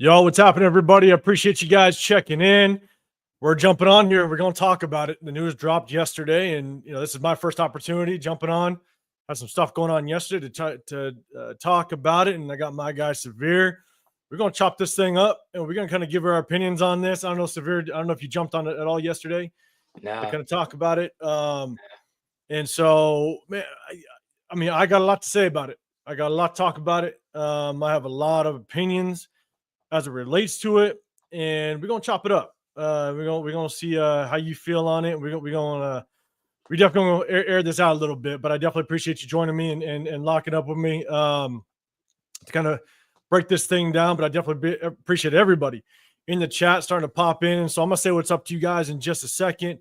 Yo, what's happening, everybody? I appreciate you guys checking in. We're jumping on here. We're going to talk about it. The news dropped yesterday, and this is my first opportunity jumping on. Had some stuff going on yesterday to talk about it, and I got my guy Severe. We're going to chop this thing up, and we're going to kind of give our opinions on this. I don't know, Severe. I don't know if you jumped on it at all yesterday to kind of talk about it. And so, man, I got a lot to say about it. I got a lot to talk about it. I have a lot of opinions as it relates to it, and we're gonna chop it up. We're gonna see how you feel on it. We definitely gonna air this out a little bit, but I definitely appreciate you joining me and locking up with me to kind of break this thing down. But I definitely appreciate everybody in the chat starting to pop in. And so I'm gonna say what's up to you guys in just a second.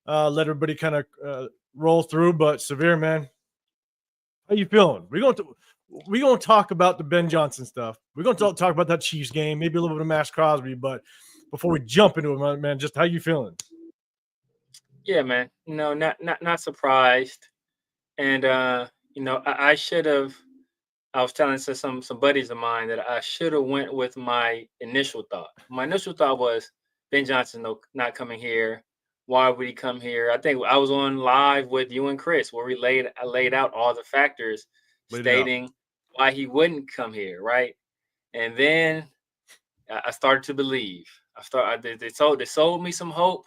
Let everybody kind of roll through. But Severe, man, how you feeling? We're going to talk about the Ben Johnson stuff. We're going to talk about that Chiefs game, maybe a little bit of Max Crosby. But before we jump into it, man, just how you feeling? Yeah, man. No, not surprised. And I should have. I was telling to some buddies of mine that I should have went with my initial thought. My initial thought was Ben Johnson not coming here. Why would he come here? I think I was on live with you and Chris where I laid out all the factors stating why he wouldn't come here, right? And then I started to believe. They sold me some hope,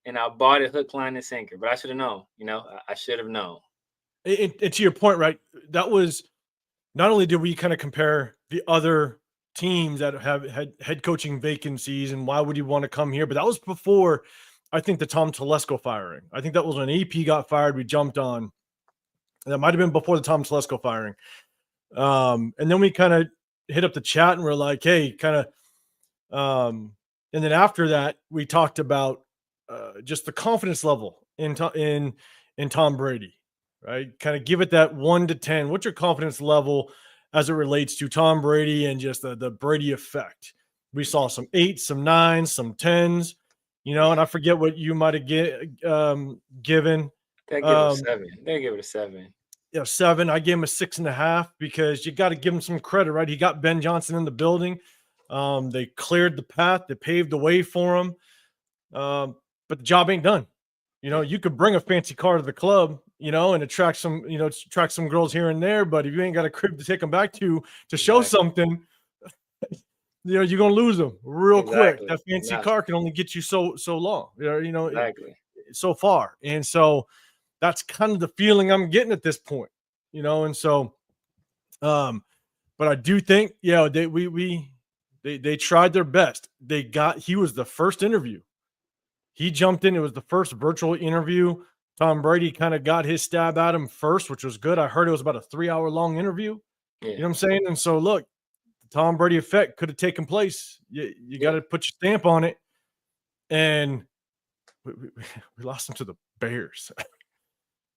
and I bought it hook, line, and sinker. But I should have known. I should have known. And to your point, right? That was not only did we kind of compare the other teams that have had head coaching vacancies and why would you want to come here, but that was before I think the Tom Telesco firing. I think that was when AP got fired. We jumped on. That might have been before the Tom Telesco firing. And then we kind of hit up the chat and we're like, hey, kind of. And then after that, we talked about just the confidence level in Tom Brady, right? Kind of give it that 1 to 10. What's your confidence level as it relates to Tom Brady and just the Brady effect? We saw some 8s, some 9s, some 10s, and I forget what you might have given. They give it a 7. They give it a 7. 7. I gave him a 6.5 because you got to give him some credit, right? He got Ben Johnson in the building. They cleared the path. They paved the way for him. But the job ain't done. You could bring a fancy car to the club, and attract some girls here and there. But if you ain't got a crib to take them back to show something, you're going to lose them real quick. That fancy car can only get you so long, so far. And so that's kind of the feeling I'm getting at this point, and so, but I do think, they tried their best. He was the first interview. He jumped in. It was the first virtual interview. Tom Brady kind of got his stab at him first, which was good. I heard it was about a 3-hour-long interview. Yeah. You know what I'm saying? And so, look, the Tom Brady effect could have taken place. You got to put your stamp on it. And we lost him to the Bears,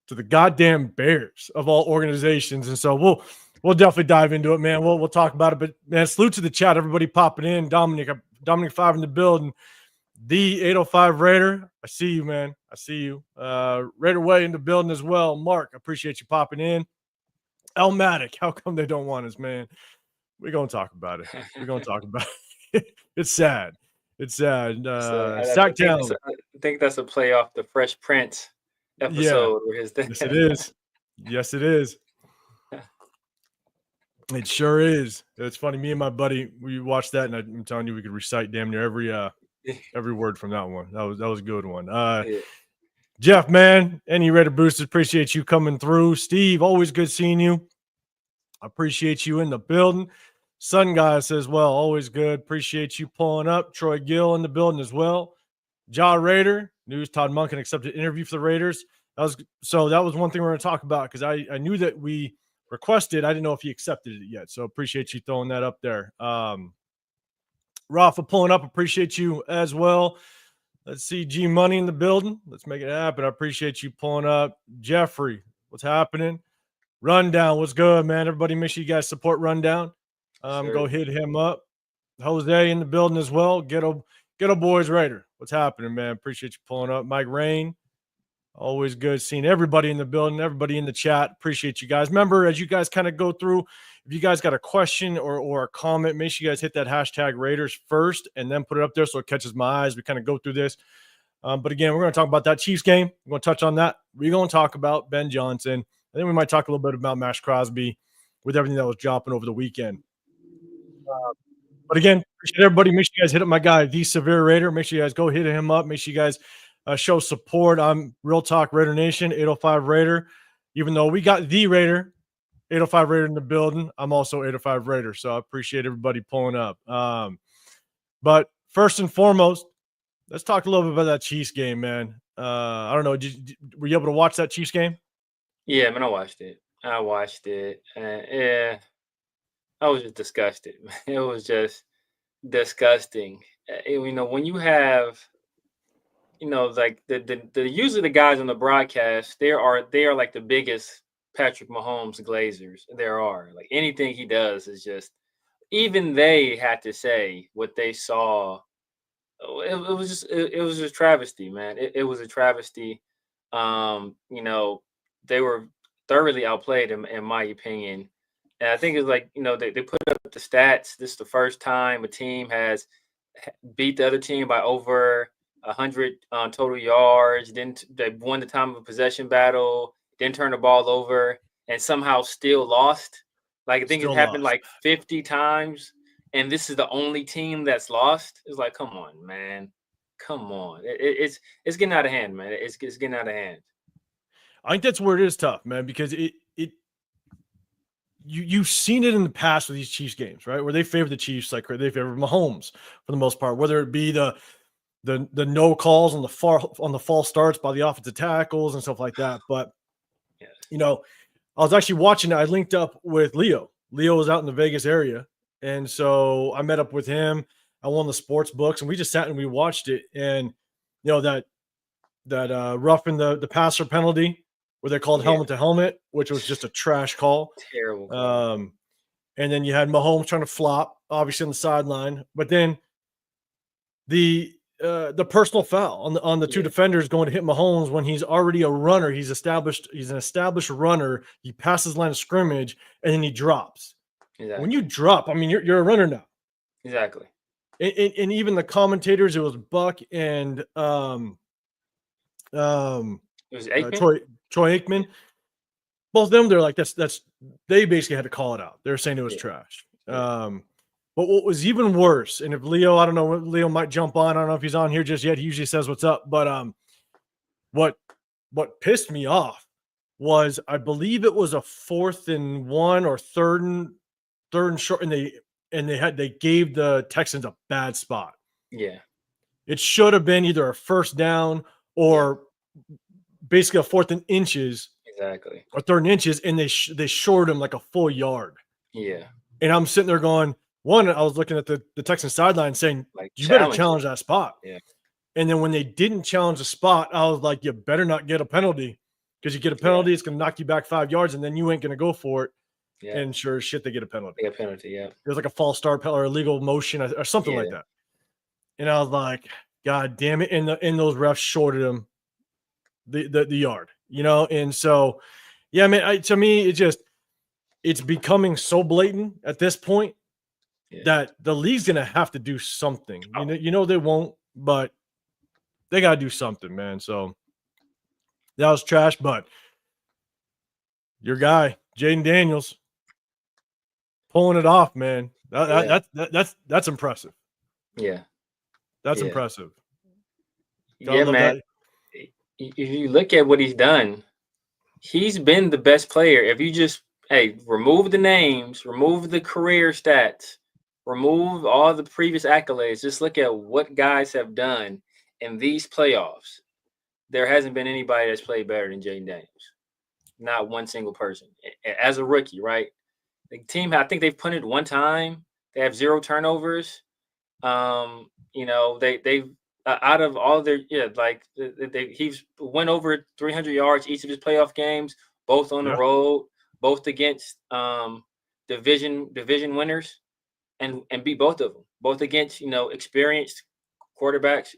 to the goddamn Bears of all organizations. And so we'll definitely dive into it, man. We'll talk about it. But, man, salute to the chat. Everybody popping in. Dominic 5 in the building. The 805 Raider, I see you, man. I see you. Raider Way in the building as well. Mark, I appreciate you popping in. Elmatic, how come they don't want us, man? We're going to talk about it. We're going to talk about it. It's sad. It's sad. Sacktown. I think that's a play off the Fresh Prince episode. Yeah. Yes, it is. Yes, it is. It sure is. It's funny. Me and my buddy, we watched that, and I'm telling you, we could recite damn near every word from that one. That was a good one. Jeff, man, any Raider boosters, appreciate you coming through. Steve, always good seeing you. I appreciate you in the building. Sun Guy says, well, always good. Appreciate you pulling up. Troy Gill in the building as well. Ja Raider, news Todd Monken accepted an interview for the Raiders. That was one thing we're going to talk about because I knew that we requested. I didn't know if he accepted it yet. So appreciate you throwing that up there. Rafa pulling up. Appreciate you as well. Let's see G Money in the building. Let's make it happen. I appreciate you pulling up. Jeffrey, what's happening? Rundown, what's good, man? Everybody, make sure you guys support Rundown. Sure. Go hit him up. Jose in the building as well. Ghetto Boys Raider. What's happening, man? Appreciate you pulling up. Mike Rain. Always good seeing everybody in the building, everybody in the chat. Appreciate you guys. Remember, as you guys kind of go through, if you guys got a question or a comment, make sure you guys hit that hashtag Raiders first and then put it up there so it catches my eyes. We kind of go through this. But again, we're going to talk about that Chiefs game. We're going to touch on that. We're going to talk about Ben Johnson. I think we might talk a little bit about Max Crosby with everything that was dropping over the weekend. But again, appreciate everybody. Make sure you guys hit up my guy, The Severe Raider. Make sure you guys go hit him up. Make sure you guys show support. I'm Real Talk Raider Nation, 805 Raider. Even though we got The Raider, 805 Raider in the building, I'm also 805 Raider. So I appreciate everybody pulling up. But first and foremost, let's talk a little bit about that Chiefs game, man. I don't know. Were you able to watch that Chiefs game? Yeah, man, I watched it. Yeah, I was just disgusted. It was just disgusting. When you have, like the usually the guys on the broadcast, they are like the biggest Patrick Mahomes glazers there are. Like anything he does is just, even they had to say what they saw. It was just travesty, man. It was a travesty. They were thoroughly outplayed in my opinion. And I think it's like, they put up the stats. This is the first time a team has beat the other team by over 100 total yards. Then they won the time of possession battle, then turned the ball over, and somehow still lost. Like I think Still it happened lost. like 50 times, and this is the only team that's lost. It's like, come on, man, come on. It's getting out of hand, man. It's getting out of hand. I think that's where it is tough, man, because you've seen it in the past with these Chiefs games, right? Where they favor the Chiefs, like they favor Mahomes for the most part, whether it be the no calls on the false starts by the offensive tackles and stuff like that. But Yes. I was actually watching it. I linked up with Leo. Leo was out in the Vegas area, and so I met up with him. I won the sports books, and we just sat and we watched it. And that roughing the passer penalty where they called helmet to helmet, which was just a trash call. Terrible call. And then you had Mahomes trying to flop, obviously on the sideline, but then the personal foul on the two defenders going to hit Mahomes when he's already a runner. He's an established runner. He passes line of scrimmage and then he drops. Exactly. When you drop, I mean, you're a runner now. Exactly. And even the commentators, it was Buck and it was Aikman? Troy Aikman. Both of them, they're like, that's they basically had to call it out. They're saying it was trash. But what was even worse, and if Leo, I don't know, Leo might jump on. I don't know if he's on here just yet. He usually says what's up. But what pissed me off was, I believe it was a 4th and 1 or third and short, and they gave the Texans a bad spot. Yeah. It should have been either a first down or basically a 4th and inches. Exactly. Or 3rd and inches, and they shorted him like a full yard. Yeah. And I'm sitting there going, I was looking at the Texans sideline saying, like, you better challenge that spot. Yeah. And then when they didn't challenge the spot, I was like, you better not get a penalty, because you get a penalty, it's going to knock you back 5 yards, and then you ain't going to go for it. Yeah. And sure as shit, they get a penalty. They get a penalty, yeah. There's like a false start or illegal motion or something like that. And I was like, God damn it. And those refs shorted him the yard, And so, yeah, man, to me, it's becoming so blatant at this point that the league's going to have to do something. They won't, but they got to do something, man. So that was trash, but your guy, Jayden Daniels, pulling it off, man. That's impressive. Yeah. That's impressive. Yeah, man. If you look at what he's done, he's been the best player. If you just, remove the names, remove the career stats, remove all the previous accolades, just look at what guys have done in these playoffs. There hasn't been anybody that's played better than Jayden Daniels. Not one single person. As a rookie, right? The team, I think they've punted one time. They have 0 turnovers. They've out of all their he's went over 300 yards each of his playoff games, both on the road, both against division winners, and beat both of them, both against experienced quarterbacks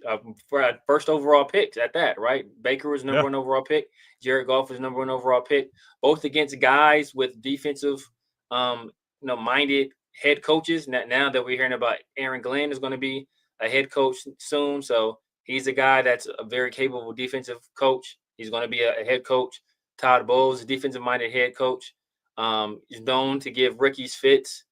for our first overall picks at that, right? Baker was number Yeah. one overall pick. Jared Goff was number one overall pick, both against guys with defensive, minded head coaches. Now that we're hearing about Aaron Glenn is going to be a head coach soon, so he's a guy that's a very capable defensive coach. He's going to be a head coach. Todd Bowles, a defensive-minded head coach, is known to give rookies fits,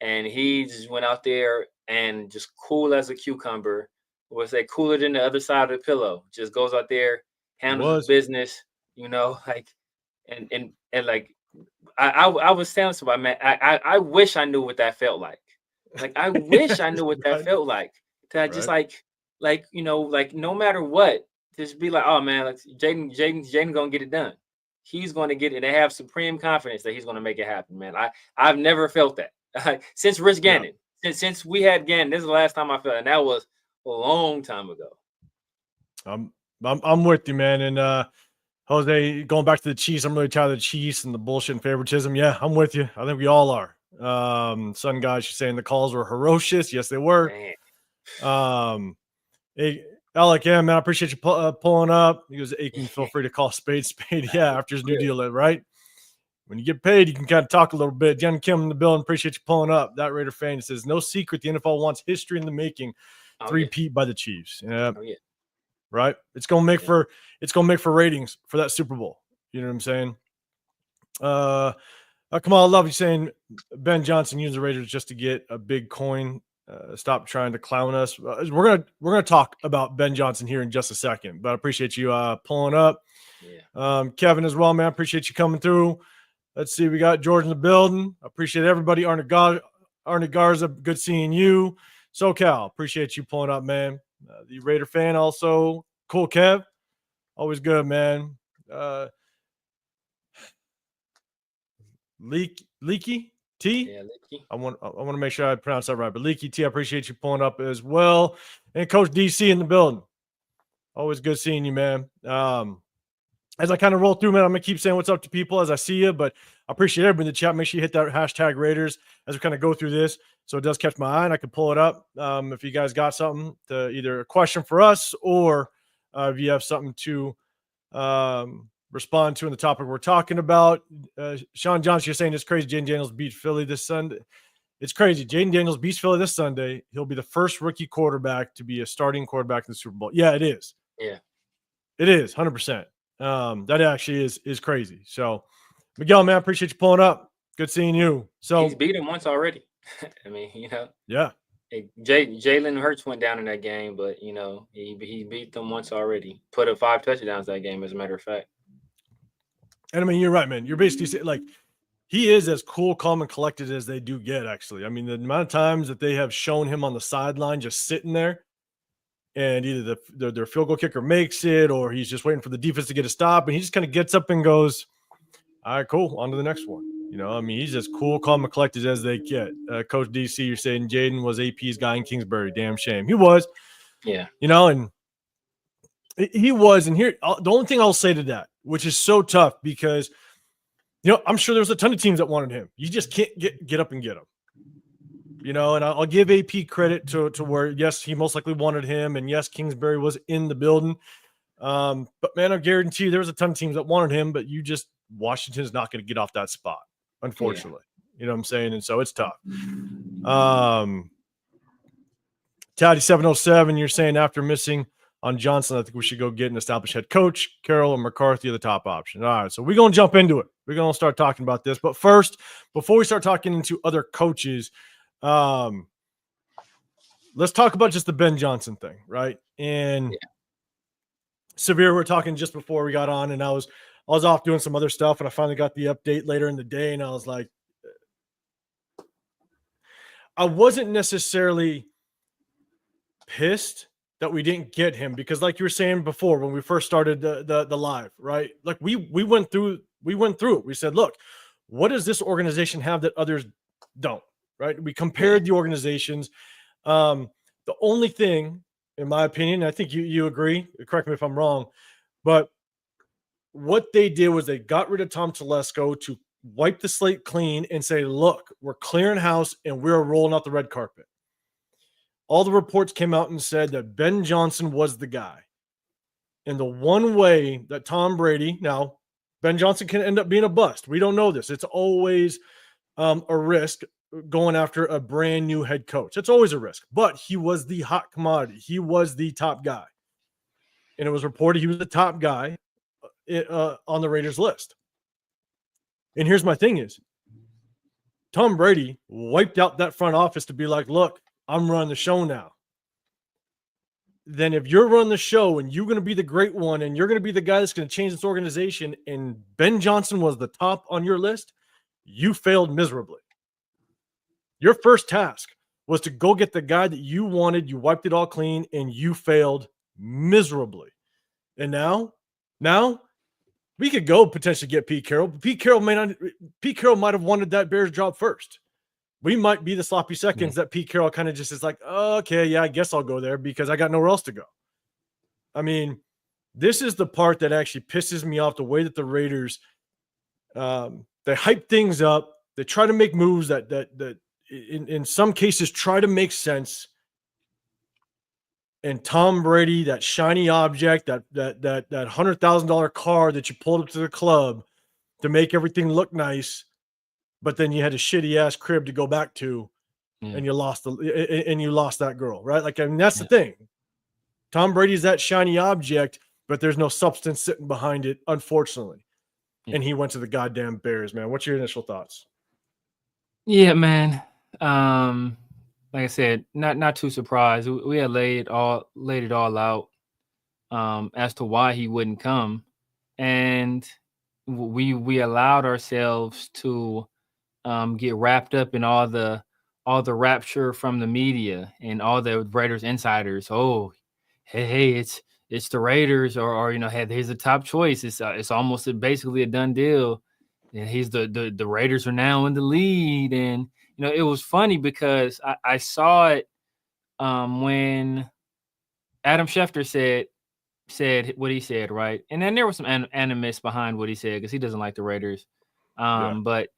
and he just went out there and just cool as a cucumber. Was that cooler than the other side of the pillow? Just goes out there, handles his business, like, and like, I was telling somebody, man, I wish I knew what that felt like. Like, I wish I knew what that felt like. To just like no matter what, just be like, oh man, like Jayden gonna get it done. He's gonna get it. They have supreme confidence that he's gonna make it happen, man. I've never felt that since Rich Gannon. Yeah. Since we had Gannon, this is the last time I felt it, and that was a long time ago. I'm with you, man. And Jose, going back to the Chiefs, I'm really tired of the Chiefs and the bullshit and favoritism. Yeah, I'm with you. I think we all are. Sun guys, she's saying the calls were ferocious. Yes, they were. Man. Hey, Alec, yeah, man, I appreciate you pulling up. He goes, Aiken, feel free to call spade. Yeah, after his new deal, right? When you get paid, you can kind of talk a little bit. Jen Kim in the building, appreciate you pulling up. That Raider fan says, no secret, the NFL wants history in the making. Three-peat by the Chiefs. Yeah. Right? It's gonna make for ratings for that Super Bowl. You know what I'm saying? Kamal, I love you saying Ben Johnson used the Raiders just to get a big coin. Stop trying to clown us. We're gonna talk about Ben Johnson here in just a second, but I appreciate you pulling up. Yeah. Kevin as well, man. I appreciate you coming through. Let's see, we got George in the building. I appreciate everybody. Arne Garza, good seeing you. SoCal, appreciate you pulling up, man. The Raider fan also. Cool, Kev. Always good, man. Leaky T. Yeah, Leaky. I want to make sure I pronounce that right. But Leaky T, I appreciate you pulling up as well. And Coach DC in the building. Always good seeing you, man. As I kind of roll through, man, I'm gonna keep saying what's up to people as I see you. But I appreciate everybody in the chat. Make sure you hit that hashtag Raiders as we kind of go through this, so it does catch my eye and I can pull it up. If you guys got something to either a question for us or if you have something to respond to in the topic we're talking about. Sean Johnson, you're saying it's crazy. Jayden Daniels beat Philly this Sunday. It's crazy. Jayden Daniels beats Philly this Sunday. He'll be the first rookie quarterback to be a starting quarterback in the Super Bowl. Yeah, it is. Yeah, it is 100%. That actually is crazy. So, Miguel, man, I appreciate you pulling up. Good seeing you. So he's beat him once already. I mean, yeah. Jalen Hurts went down in that game, but he beat them once already. Put up 5 touchdowns that game, as a matter of fact. And I mean, you're right, man. You're basically saying, like, he is as cool, calm, and collected as they do get. Actually, I mean, the amount of times that they have shown him on the sideline just sitting there, and either their field goal kicker makes it, or he's just waiting for the defense to get a stop, and he just kind of gets up and goes, "All right, cool, on to the next one." I mean, he's as cool, calm, and collected as they get. Coach DC, you're saying Jayden was AP's guy in Kingsbury. Damn shame. He was. Yeah. And he was. And here, the only thing I'll say to that, which is so tough because, I'm sure there was a ton of teams that wanted him. You just can't get up and get him. And I'll give AP credit to where, yes, he most likely wanted him. And yes, Kingsbury was in the building. But man, I guarantee you there was a ton of teams that wanted him, but Washington's not going to get off that spot, unfortunately. Yeah. You know what I'm saying? And so it's tough. Taddy 707, you're saying after missing on Johnson, I think we should go get an established head coach. Carroll and McCarthy are the top option. All right, so we're going to jump into it. We're going to start talking about this. But first, before we start talking into other coaches, let's talk about just the Ben Johnson thing, right? And Severe, we're talking just before we got on, and I was off doing some other stuff, and I finally got the update later in the day, and I was like, I wasn't necessarily pissed that we didn't get him because, like you were saying before, when we first started the live, right? Like we went through it. We said, look, what does this organization have that others don't, right? We compared the organizations. The only thing, in my opinion, I think you agree, correct me if I'm wrong, but what they did was they got rid of Tom Telesco to wipe the slate clean and say, look, we're clearing house and we're rolling out the red carpet. all the reports came out and said that Ben Johnson was the guy. And the one way that Tom Brady, now Ben Johnson can end up being a bust. We don't know this. It's always a risk going after a brand new head coach. It's always a risk, but he was the hot commodity. He was the top guy. And it was reported he was the top guy on the Raiders list. And here's my thing is, Tom Brady wiped out that front office to be like, look, I'm running the show now. Then if you're running the show and you're going to be the great one and you're going to be the guy that's going to change this organization, and Ben Johnson was the top on your list, you failed miserably. Your first task was to go get the guy that you wanted. You wiped it all clean and you failed miserably. And now we could go potentially get Pete Carroll. Pete Carroll might have wanted that Bears job first. We might be the sloppy seconds that Pete Carroll kind of just is like, oh, okay, yeah, I guess I'll go there because I got nowhere else to go. I this is the part that actually pisses me off, the way that the Raiders, they hype things up. They try to make moves that in some cases try to make sense. And Tom Brady, that shiny object, that $100,000 car that you pulled up to the club to make everything look nice, but then you had a shitty ass crib to go back to, and you lost that girl, right? Like, that's the thing. Tom Brady's that shiny object, but there's no substance sitting behind it, unfortunately. And he went to the goddamn Bears, man. What's your initial thoughts? Yeah, man. Like I said, not too surprised. We had laid it all out as to why he wouldn't come, and we allowed ourselves to get wrapped up in all the rapture from the media and all the Raiders insiders. Oh, hey, it's the Raiders, or hey, here's the top choice. It's almost basically a done deal, and he's the Raiders are now in the lead. And it was funny because I saw it when Adam Schefter said what he said, right? And then there was some animus behind what he said because he doesn't like the Raiders. But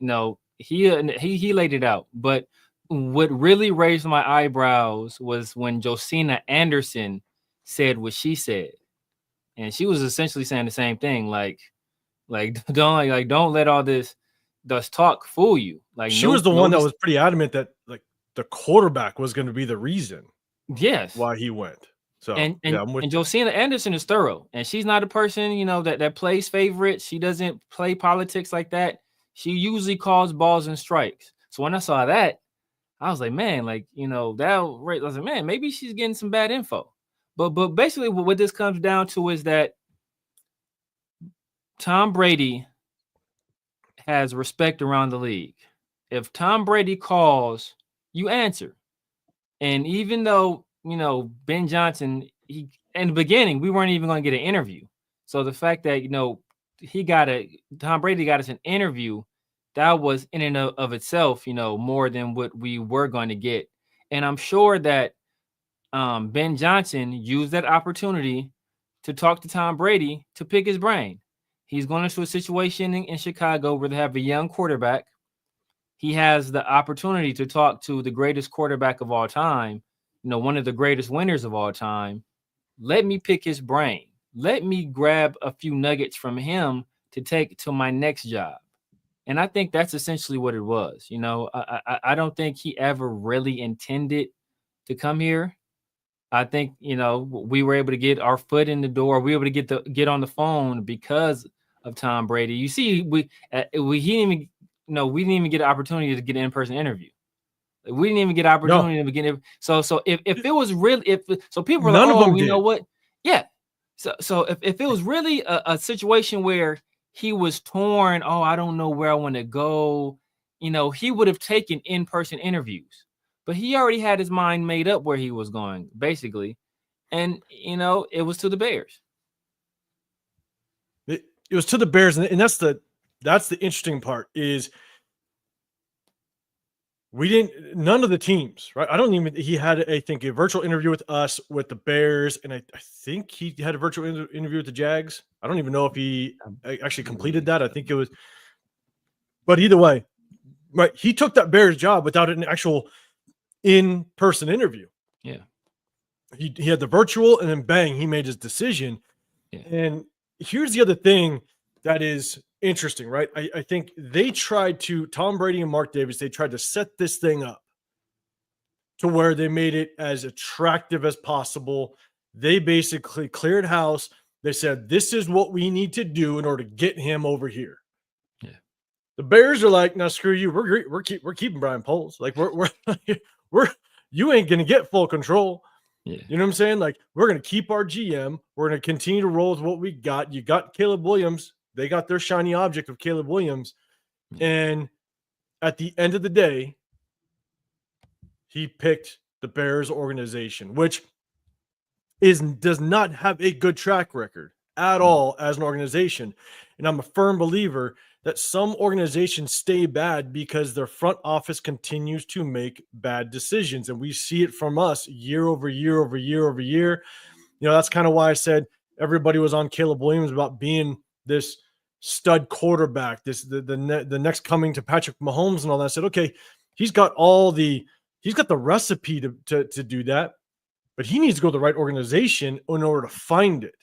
he laid it out. But what really raised my eyebrows was when Josina Anderson said what she said, and she was essentially saying the same thing, like don't let all this talk fool you. Like, she was the one that was pretty adamant that like the quarterback was going to be the reason, why he went. So and Josina Anderson is thorough, and she's not a person that plays favorites. She doesn't play politics like that. She usually calls balls and strikes. So when I saw that, I was like, man, I was like, man, maybe she's getting some bad info. But basically, what this comes down to is that Tom Brady has respect around the league. If Tom Brady calls, you answer. And even though, Ben Johnson, in the beginning, we weren't even going to get an interview. So the fact that, Tom Brady got us an interview, that was in and of itself, more than what we were going to get. And I'm sure that Ben Johnson used that opportunity to talk to Tom Brady to pick his brain. He's going into a situation in Chicago where they have a young quarterback. He has the opportunity to talk to the greatest quarterback of all time, one of the greatest winners of all time. Let me pick his brain. Let me grab a few nuggets from him to take to my next job. And I think that's essentially what it was. I don't think he ever really intended to come here. I think, we were able to get our foot in the door. We were able to get on the phone because of Tom Brady. You see, we didn't even get an opportunity to get an in-person interview. We didn't even get an opportunity to begin it. So if it was really, so people were like, oh, you know what? Yeah. So if it was really a situation where he was torn, oh, I don't know where I want to go, he would have taken in-person interviews. But he already had his mind made up where he was going, basically. And, it was to the Bears. It was to the Bears. And that's the interesting part is none of the teams, right? He had, I think, a virtual interview with us, with the Bears. And I think he had a virtual interview with the Jags. I don't even know if he actually completed that. I think it was, but either way, right? He took that Bears job without an actual in-person interview. Yeah. He had the virtual, and then bang, he made his decision. Yeah. And here's the other thing that is interesting, right? I think they tried to, Tom Brady and Mark Davis, they tried to set this thing up to where they made it as attractive as possible. They basically cleared house. They said, this is what we need to do in order to get him over here. Yeah. The Bears are like, no, screw you. We're keeping Brian Poles. Like we're you ain't gonna get full control. Yeah. You know what I'm saying? Like, we're gonna keep our GM. We're gonna continue to roll with what we got. You got Caleb Williams. They got their shiny object of Caleb Williams. Yeah. And at the end of the day, he picked the Bears organization, which does not have a good track record at all as an organization. And I'm a firm believer that some organizations stay bad because their front office continues to make bad decisions. And we see it from us year over year over year over year. You know, that's kind of why I said everybody was on Caleb Williams about being this stud quarterback, the next coming to Patrick Mahomes and all that. I said, okay, he's got the recipe to do that, but he needs to go to the right organization in order to find it.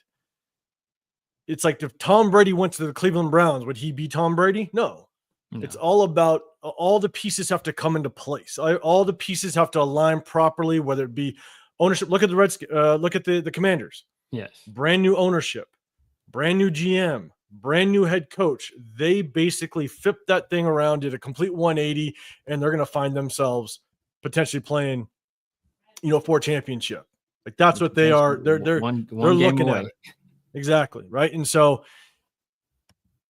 It's like if Tom Brady went to the Cleveland Browns, would he be Tom Brady? No. It's all about all the pieces have to come into place. All the pieces have to align properly, whether it be ownership. Look at the Commanders. Yes. Brand new ownership, brand new GM, brand new head coach. They basically flipped that thing around, did a complete 180, and they're going to find themselves potentially playing, for a championship. Like that's what they are. They're looking at it. Exactly. Right. And so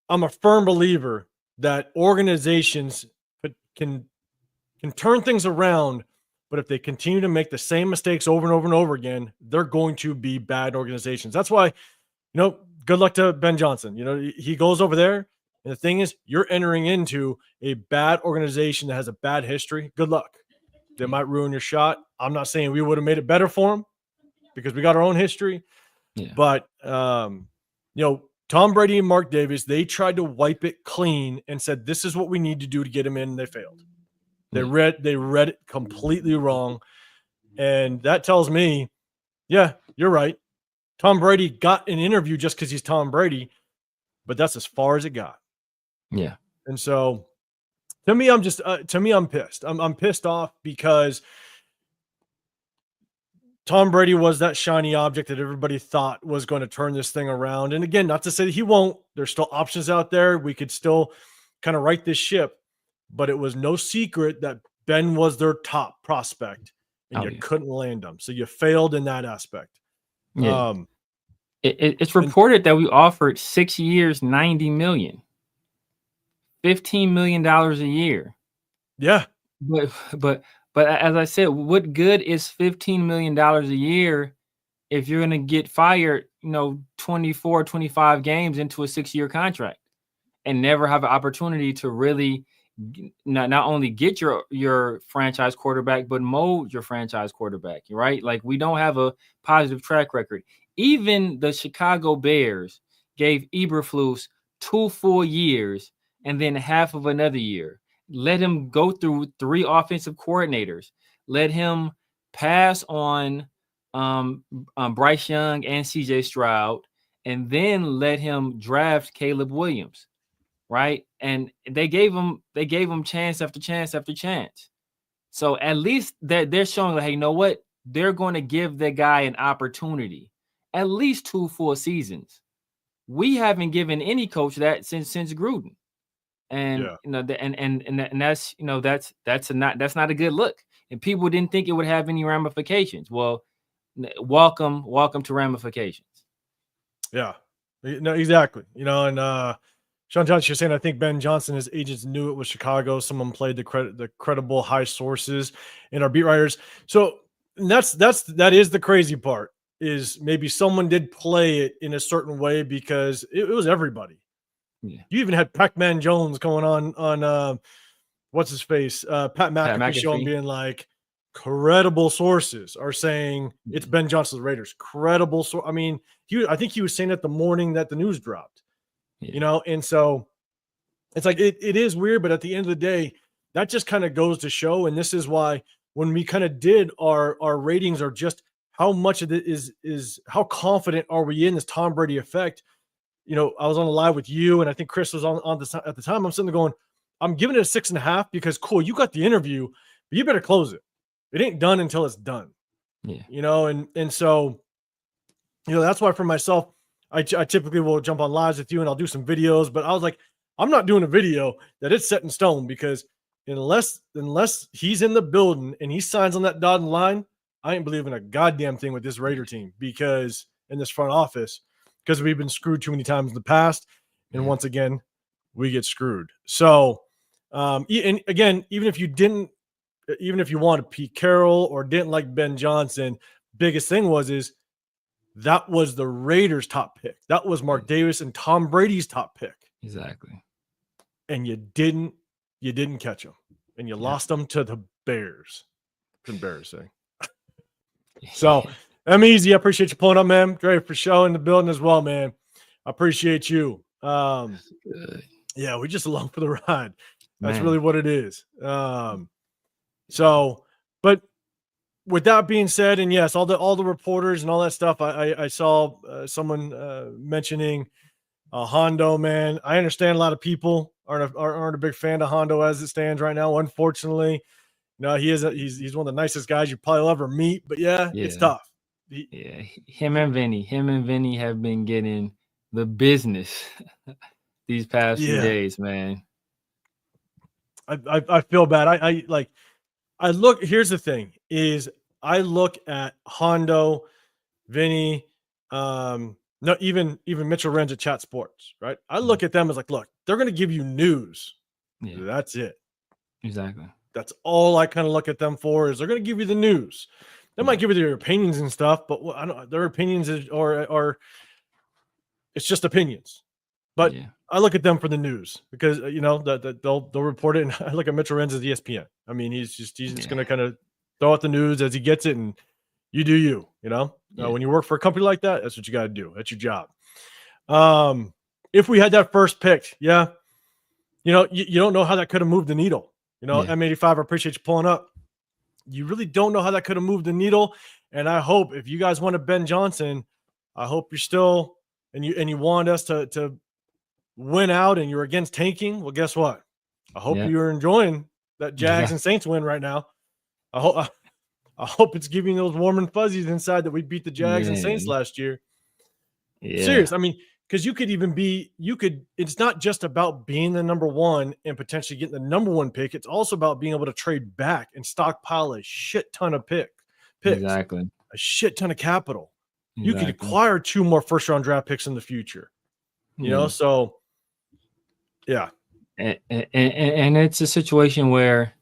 I'm a firm believer that organizations can turn things around, but if they continue to make the same mistakes over and over and over again, they're going to be bad organizations. That's why, good luck to Ben Johnson. He goes over there, and the thing is, you're entering into a bad organization that has a bad history. Good luck. They might ruin your shot. I'm not saying we would have made it better for him because we got our own history. Yeah. But, Tom Brady and Mark Davis, they tried to wipe it clean and said, this is what we need to do to get him in. And they failed. They read it completely wrong. And that tells me, yeah, you're right. Tom Brady got an interview just because he's Tom Brady, but that's as far as it got. Yeah. And so to me, I'm pissed. I'm pissed off because Tom Brady was that shiny object that everybody thought was going to turn this thing around. And again, not to say that he won't. There's still options out there. We could still kind of right this ship, but it was no secret that Ben was their top prospect and you couldn't land him. So you failed in that aspect. Yeah. It's reported that we offered 6 years, $90 million, $15 million a year. Yeah. But as I said, what good is $15 million a year if you're going to get fired, 24, 25 games into a 6-year contract and never have an opportunity to really not only get your franchise quarterback, but mold your franchise quarterback, right? Like we don't have a positive track record. Even the Chicago Bears gave Eberflus 2 full years and then half of another year. Let him go through 3 offensive coordinators. Let him pass on Bryce Young and CJ Stroud, and then let him draft Caleb Williams, right? And they gave him chance after chance after chance. So at least they're showing like, hey, you know what? They're going to give the guy an opportunity, at least 2 full seasons. We haven't given any coach that since Gruden. And that's that's not a good look. And people didn't think it would have any ramifications. Well, welcome to ramifications. Yeah, no, exactly. And Sean Johnson, you're saying I think Ben Johnson, his agents knew it was Chicago. Someone played the credible high sources in our beat writers. So that is the crazy part, is maybe someone did play it in a certain way because it was everybody. Yeah. You even had Pac-Man Jones going on what's his face? Pat McAfee show him being like, credible sources are saying it's Ben Johnson's Raiders. Credible source. I mean, I think he was saying it the morning that the news dropped. Yeah. And so it's like it is weird, but at the end of the day, that just kind of goes to show. And this is why when we kind of did our ratings, or just how much of it is how confident are we in this Tom Brady effect. I was on the live with you, and I think Chris was on this at the time. I'm sitting there going, I'm giving it a 6.5 because cool, you got the interview, but you better close it. It ain't done until it's done. Yeah. And so, that's why for myself, I typically will jump on lives with you and I'll do some videos, but I was like, I'm not doing a video that it's set in stone, because unless he's in the building and he signs on that dotted line, I ain't believing a goddamn thing with this Raider team, because in this front office, because we've been screwed too many times in the past. And once again, we get screwed. So, and again, even if you wanted Pete Carroll or didn't like Ben Johnson, biggest thing is that was the Raiders' top pick. That was Mark Davis and Tom Brady's top pick. Exactly. And you didn't catch him, and you lost them to the Bears. It's embarrassing. So I'm easy. I appreciate you pulling up, man. Great for showing the building as well, man. I appreciate you. Yeah, we just along for the ride. That's really what it is. So, but with that being said, and yes, all the reporters and all that stuff, I saw someone mentioning Honcho, man. I understand a lot of people aren't a big fan of Honcho as it stands right now. Unfortunately, he's one of the nicest guys you probably will ever meet. But it's tough. Him and Vinny have been getting the business these past few days, man. I feel bad. I look. Here's the thing: is I look at Honcho, Vinny, no, even Mitchell Renz at Chat Sports, right? I look at them as like, look, they're going to give you news. Yeah. That's it. Exactly. That's all I kind of look at them for, is they're going to give you the news. They might give you their opinions and stuff, but I don't. Their opinions are it's just opinions. But I look at them for the news, because that they'll report it. And I look at Mitchell Renz as ESPN. I mean, he's just going to kind of throw out the news as he gets it, and you do you. When you work for a company like that, that's what you got to do. That's your job. If we had that first pick, you don't know how that could have moved the needle. M85, I appreciate you pulling up. You really don't know how that could have moved the needle. And I hope, if you guys wanted Ben Johnson, I hope you're still and you want us to win out, and you're against tanking. Well, guess what? I hope you're enjoying that Jags and Saints win right now. I hope it's giving those warm and fuzzies inside that we beat the Jags and Saints last year. Serious. I mean, because it's not just about being the number one and potentially getting the number one pick. It's also about being able to trade back and stockpile a shit ton of picks. Exactly. A shit ton of capital. You could acquire 2 more first-round draft picks in the future. So yeah. And it's a situation where,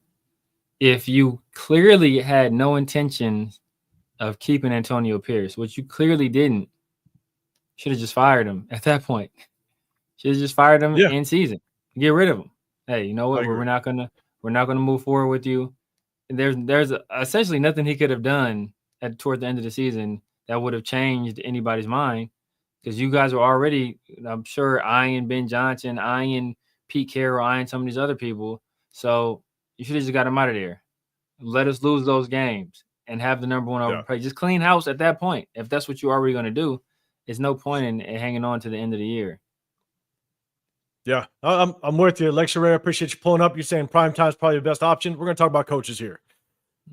if you clearly had no intention of keeping Antonio Pierce, which you clearly didn't, should have just fired him at that point. Should have just fired him in season. Get rid of him. Hey, you know what? We're not gonna move forward with you. And there's essentially nothing he could have done toward the end of the season that would have changed anybody's mind, because you guys were already, I'm sure, eyeing Ben Johnson, eyeing Pete Carroll, eyeing some of these other people. So you should have just got him out of there. Let us lose those games and have the number one overpay. Just clean house at that point. If that's what you're already going to do, there's no point in hanging on to the end of the year. Yeah, I'm with you. Lecture Ray, I appreciate you pulling up. You're saying prime time is probably the best option. We're going to talk about coaches here.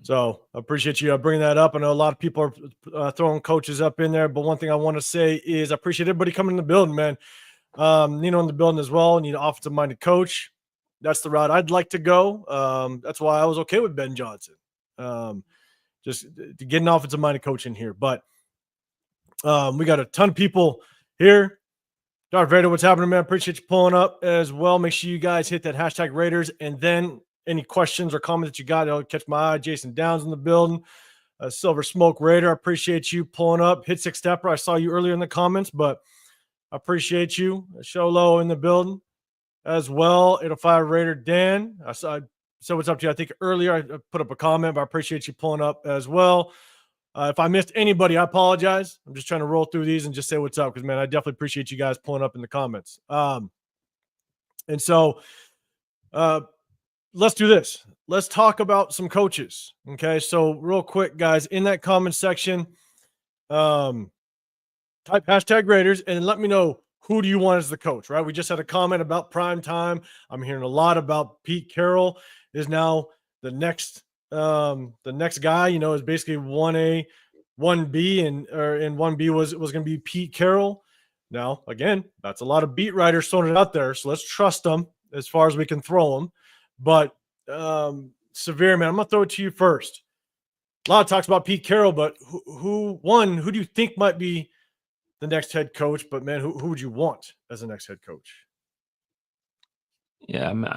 So I appreciate you bringing that up. I know a lot of people are throwing coaches up in there, but one thing I want to say is I appreciate everybody coming in the building, man. Nino in the building as well. Need an offensive-minded coach. That's the route I'd like to go. That's why I was okay with Ben Johnson. Just to get an offensive-minded coach in here. But we got a ton of people here. Darth Vader, what's happening, man? Appreciate you pulling up as well. Make sure you guys hit that hashtag Raiders, and then any questions or comments that you got, it'll catch my eye. Jason Downs in the building. Silver Smoke Raider, I appreciate you pulling up. Hit Six Stepper, I saw you earlier in the comments, but I appreciate you. Sholo in the building as well. 805 Raider Dan. I said what's up to you. I think earlier I put up a comment, but I appreciate you pulling up as well. If I missed anybody, I apologize. I'm just trying to roll through these and just say what's up, because, man, I definitely appreciate you guys pulling up in the comments. And so let's do this. Let's talk about some coaches. Okay. So real quick, guys, in that comment section, type hashtag Raiders and let me know who do you want as the coach, right? We just had a comment about prime time. I'm hearing a lot about Pete Carroll is now the next guy, is basically 1A, 1B, and 1B was going to be Pete Carroll. Now, again, that's a lot of beat writers throwing it out there. So let's trust them as far as we can throw them. But Severe, man, I'm going to throw it to you first. A lot of talks about Pete Carroll, but who do you think might be the next head coach? But, man, who would you want as the next head coach? Yeah, I mean,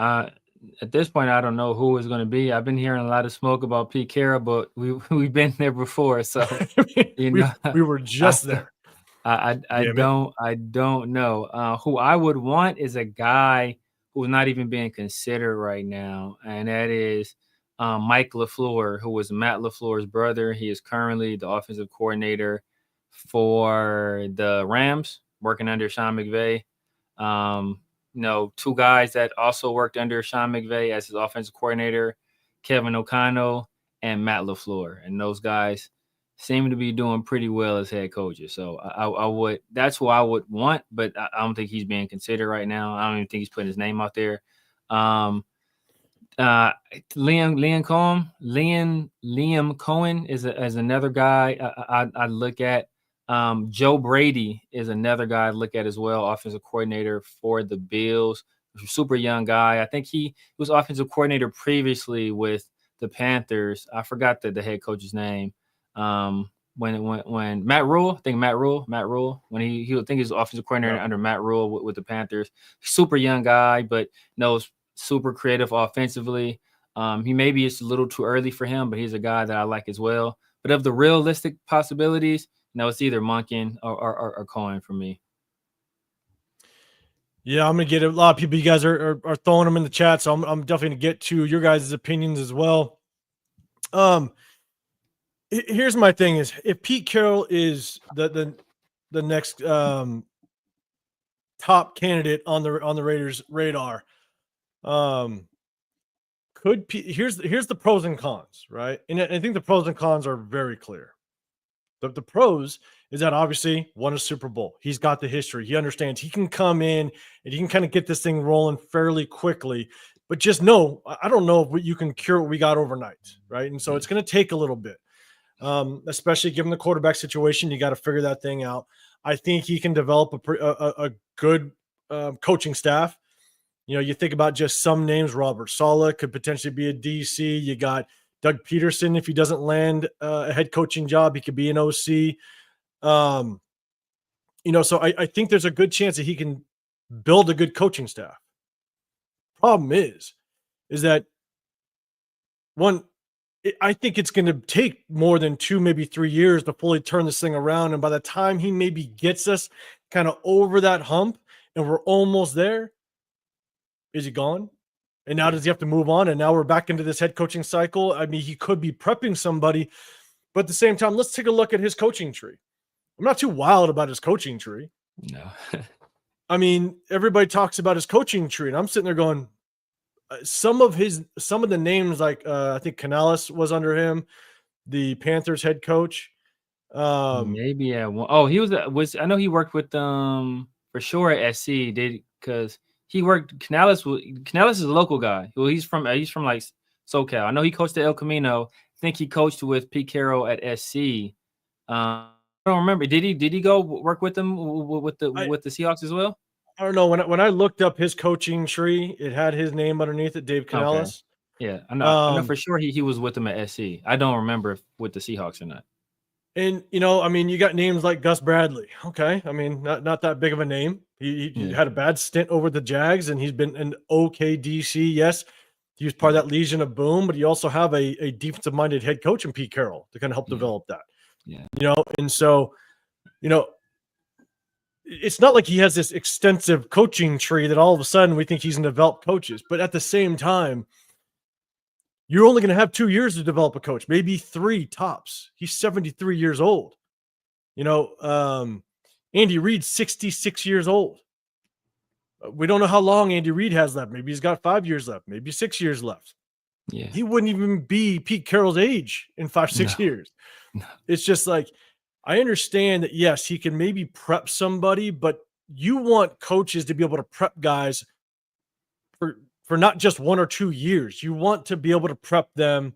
at this point, I don't know who it's going to be. I've been hearing a lot of smoke about Pete Carroll, but we've been there before, so we were just there. I don't know. Who I would want is a guy who's not even being considered right now, and that is Mike LaFleur, who was Matt LaFleur's brother. He is currently the offensive coordinator for the Rams, working under Sean McVay. Two guys that also worked under Sean McVay as his offensive coordinator, Kevin O'Connell and Matt LaFleur. And those guys seem to be doing pretty well as head coaches. So that's who I would want, but I don't think he's being considered right now. I don't even think he's putting his name out there. Liam Cohen is another guy I'd look at. Joe Brady is another guy I'd look at as well, offensive coordinator for the Bills. Super young guy. I think he was offensive coordinator previously with the Panthers. I forgot the head coach's name. When Matt Rule, when he would think he was offensive coordinator under Matt Rule with the Panthers. Super young guy, but knows super creative offensively. He maybe it's a little too early for him, but he's a guy that I like as well. But of the realistic possibilities, it's either Monken or Cohen for me. Yeah, I'm gonna get a lot of people. You guys are throwing them in the chat, so I'm definitely gonna get to your guys' opinions as well. Here's my thing: is if Pete Carroll is the next top candidate on the Raiders radar, here's the pros and cons, right? And I think the pros and cons are very clear. The pros is that obviously won a Super Bowl. He's got the history. He understands he can come in and he can kind of get this thing rolling fairly quickly. But just know, I don't know if you can cure what we got overnight, right? And so it's going to take a little bit, especially given the quarterback situation. You got to figure that thing out. I think he can develop a good coaching staff. You think about just some names. Robert Saleh could potentially be a DC. You got Doug Peterson. If he doesn't land a head coaching job, he could be an OC. So I think there's a good chance that he can build a good coaching staff. Problem is that I think it's going to take more than 2, maybe 3 years to fully turn this thing around. And by the time he maybe gets us kind of over that hump and we're almost there, is he gone? And now does he have to move on? And now we're back into this head coaching cycle. I mean, he could be prepping somebody, but at the same time, let's take a look at his coaching tree. I'm not too wild about his coaching tree. No. I mean, everybody talks about his coaching tree, and I'm sitting there going, some of the names, like I think Canales was under him, the Panthers head coach. Maybe at one. Oh, he was. I know he worked with for sure at SC. Because he worked. Canales is a local guy. Well, he's from like SoCal. I know he coached at El Camino. I think he coached with Pete Carroll at SC. I don't remember. Did he go work with them with the Seahawks as well? I don't know. When I looked up his coaching tree, it had his name underneath it, Dave Canales. Okay. Yeah, I know for sure he was with them at SC. I don't remember if with the Seahawks or not. And I mean, you got names like Gus Bradley. Okay, I mean, not that big of a name. He had a bad stint over the Jags, and he's been an okay DC. Yes, he was part of that Legion of Boom, but you also have a defensive-minded head coach in Pete Carroll to kind of help develop that. Yeah, and so, it's not like he has this extensive coaching tree that all of a sudden we think he's going to develop coaches. But at the same time, you're only going to have 2 years to develop a coach, maybe 3 tops. He's 73 years old. Andy Reid's 66 years old. We don't know how long Andy Reid has left. Maybe he's got 5 years left, maybe 6 years left. Yeah. He wouldn't even be Pete Carroll's age in 5-6 years. No. It's just like, I understand that, yes, he can maybe prep somebody, but you want coaches to be able to prep guys for not just 1 or 2 years. You want to be able to prep them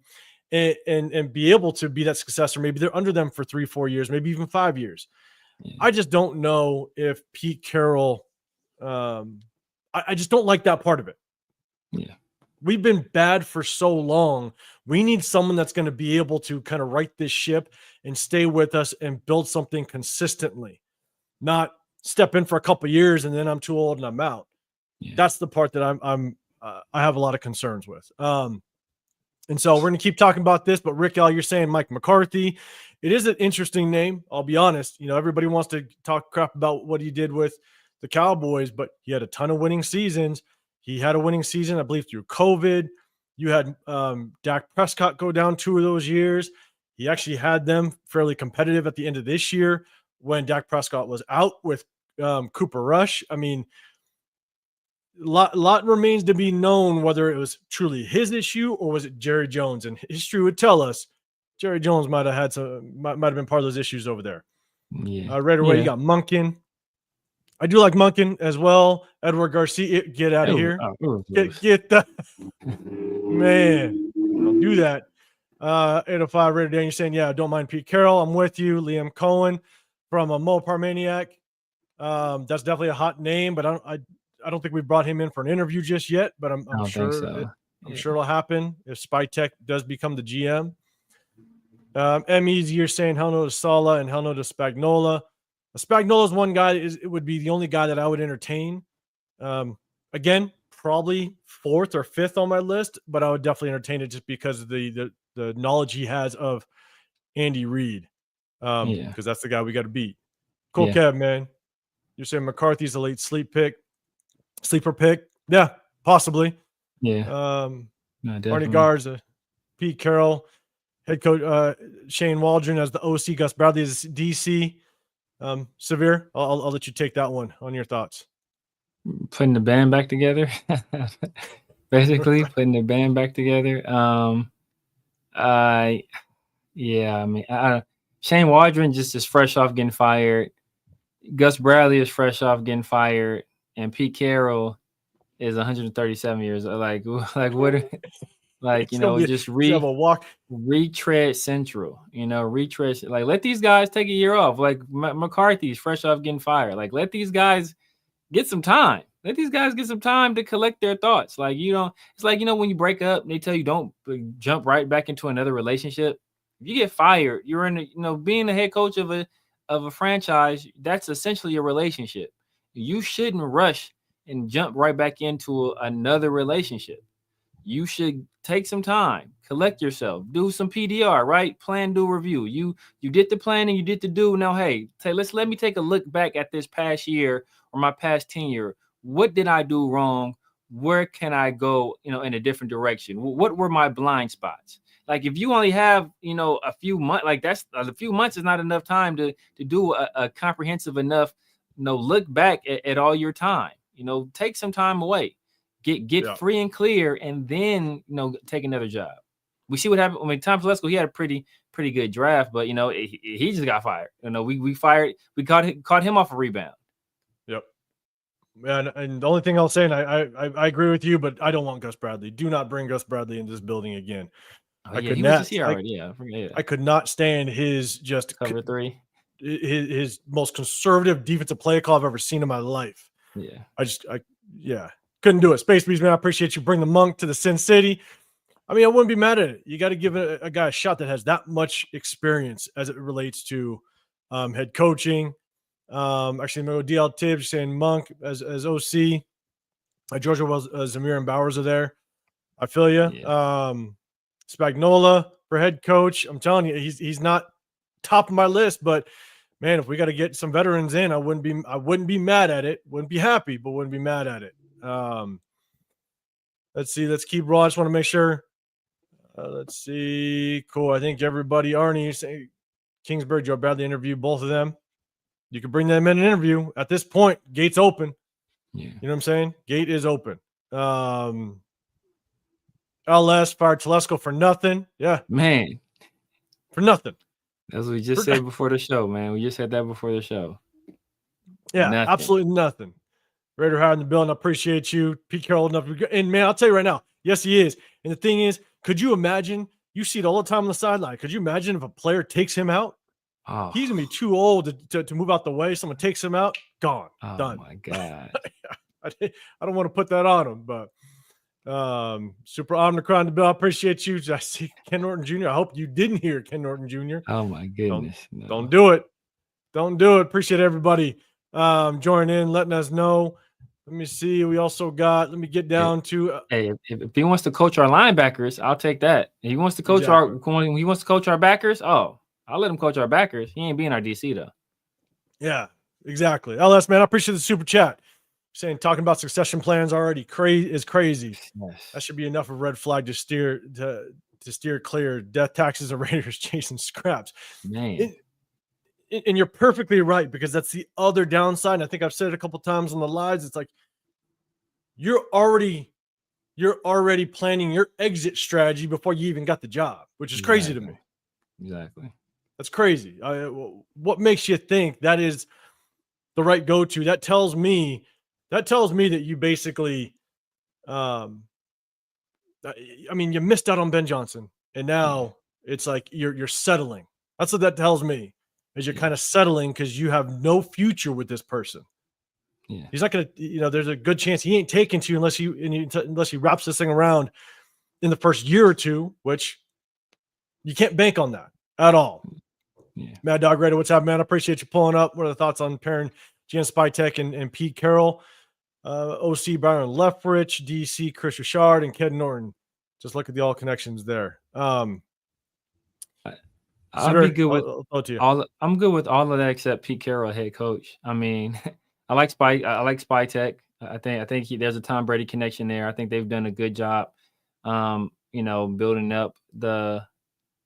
and be able to be that successor. Maybe they're under them for 3-4 years, maybe even 5 years. Yeah. I just don't know if Pete Carroll, I just don't like that part of it. Yeah. We've been bad for so long. We need someone that's going to be able to kind of right this ship and stay with us and build something consistently, not step in for a couple of years and then I'm too old and I'm out. Yeah. That's the part that I have a lot of concerns with. And so we're going to keep talking about this, but Rick L, you're saying Mike McCarthy. It is an interesting name. I'll be honest. Everybody wants to talk crap about what he did with the Cowboys, but he had a ton of winning seasons. He had a winning season, I believe, through COVID. You had Dak Prescott go down 2 of those years. He actually had them fairly competitive at the end of this year when Dak Prescott was out with Cooper Rush. I mean, lot remains to be known whether it was truly his issue or was it Jerry Jones. And history would tell us Jerry Jones might have been part of those issues over there. Yeah. Right away, you got Monken. I do like Monken as well. Edward Garcia, get out of here. Get the man. Don't do that. 805 Raider Dan, you're saying, yeah, don't mind Pete Carroll. I'm with you. Liam Cohen from a Mo Parmaniac. That's definitely a hot name, but I don't think we brought him in for an interview just yet, but I'm sure so. I'm sure it'll happen if Spytech does become the GM. ME's, you're saying hell no to Sala and hell no to Spagnuolo. Spagnuolo is one guy. It would be the only guy that I would entertain. Again, probably 4th or 5th on my list, but I would definitely entertain it just because of the knowledge he has of Andy Reid. Because that's the guy we got to beat. Cool, Kev, man. You're saying McCarthy's a late sleeper pick? Yeah, possibly. Yeah. Arnie Garza, Pete Carroll, head coach Shane Waldron as the OC, Gus Bradley as DC. Severe, I'll let you take that one on your thoughts. Putting the band back together. Basically, putting the band back together. Shane Waldron just is fresh off getting fired. Gus Bradley is fresh off getting fired, and Pete Carroll is 137 years old. Like what? Like, just retread central. Retread. Like, let these guys take a year off. Like McCarthy's fresh off getting fired. Like, let these guys get some time. Let these guys get some time to collect their thoughts. Like, it's like, when you break up, they tell you don't jump right back into another relationship. If you get fired, you're in being the head coach of a franchise, that's essentially a relationship. You shouldn't rush and jump right back into another relationship. You should take some time, collect yourself, do some PDR, right? Plan, do, review. You did the planning, you did the do. Now, hey, let me take a look back at this past year or my past tenure. What did I do wrong? Where can I go, in a different direction? What were my blind spots? Like, if you only have, a few months, like that's a few months is not enough time to do a comprehensive enough, look back at all your time. Take some time away. Get free and clear, and then take another job. We see what happened. I mean, Tom Telesco, he had a pretty good draft, but he just got fired. We caught him off a rebound. Yep. And the only thing I'll say, and I agree with you, but I don't want Gus Bradley. Do not bring Gus Bradley in this building again. I could not stand his just cover 3. His most conservative defensive play call I've ever seen in my life. Yeah. Couldn't do it. Space Beast, man, I appreciate you bring the Monk to the Sin City. I mean, I wouldn't be mad at it. You got to give a guy a shot that has that much experience as it relates to head coaching. Actually, I'm going to go DL Tibbs saying Monk as OC. Georgia was Zamir and Bowers are there. I feel you. Yeah. Spagnuolo for head coach. I'm telling you, he's not top of my list, but man, if we got to get some veterans in, I wouldn't be mad at it. Wouldn't be happy, but wouldn't be mad at it. Let's see. Let's keep raw. I just want to make sure. Let's see. Cool. I think everybody, Arnie, say Kingsbury, Joe Bradley interview, both of them. You can bring them in an interview. At this point, gates open. Yeah. You know what I'm saying? Gate is open. LS fired Telesco for nothing. Yeah, Man, for nothing. that's what we just said before the show, man. We just said that before the show. Yeah, Nothing. absolutely nothing. Raider High in the building. I appreciate you. Pete Carroll enough. And man, I'll tell you right now, yes, he is. And the thing is, could you imagine? You see it all the time on the sideline. Could you imagine if a player takes him out? Oh, He's gonna be too old to move out the way. Someone takes him out, gone, done. My God. I don't want to put that on him, but super Omnicron the bill. I appreciate you. I see Ken Norton Jr. I hope you didn't hear Ken Norton Jr. Oh my goodness. Don't do it. Don't do it. Appreciate everybody joining in, letting us know. Let me see. We also got. Let me get down to. Hey, if he wants to coach our linebackers, I'll take that. If he wants to coach our backers. Oh, I'll let him coach our backers. He ain't being our DC though. Yeah, exactly. LS man, I appreciate the super chat. Saying talking about succession plans already is crazy. Yes. That should be enough of a red flag to steer clear. Death taxes and Raiders chasing scraps. Man. And you're perfectly right, because that's the other downside. And I think I've said it a couple times on the lives. It's like you're already planning your exit strategy before you even got the job, which is crazy to me. Exactly. That's crazy. What makes you think that is the right go-to? That tells me that you basically, I mean, you missed out on Ben Johnson, and now it's like you're settling. That's what that tells me. Is you're kind of settling because you have no future with this person. Yeah. He's not going to, there's a good chance he ain't taking to you unless he wraps this thing around in the first year or two, which you can't bank on that at all. Yeah. Mad Dog Raider, what's up, man? I appreciate you pulling up. What are the thoughts on pairing Jan Spytek and Pete Carroll? OC Byron Leftwich, DC Chris Richard, and Ken Norton. Just look at the all connections there. I'll be good with all. I'm good with all of that except Pete Carroll, head coach. I mean, I like Spytek. I think there's a Tom Brady connection there. I think they've done a good job, building up the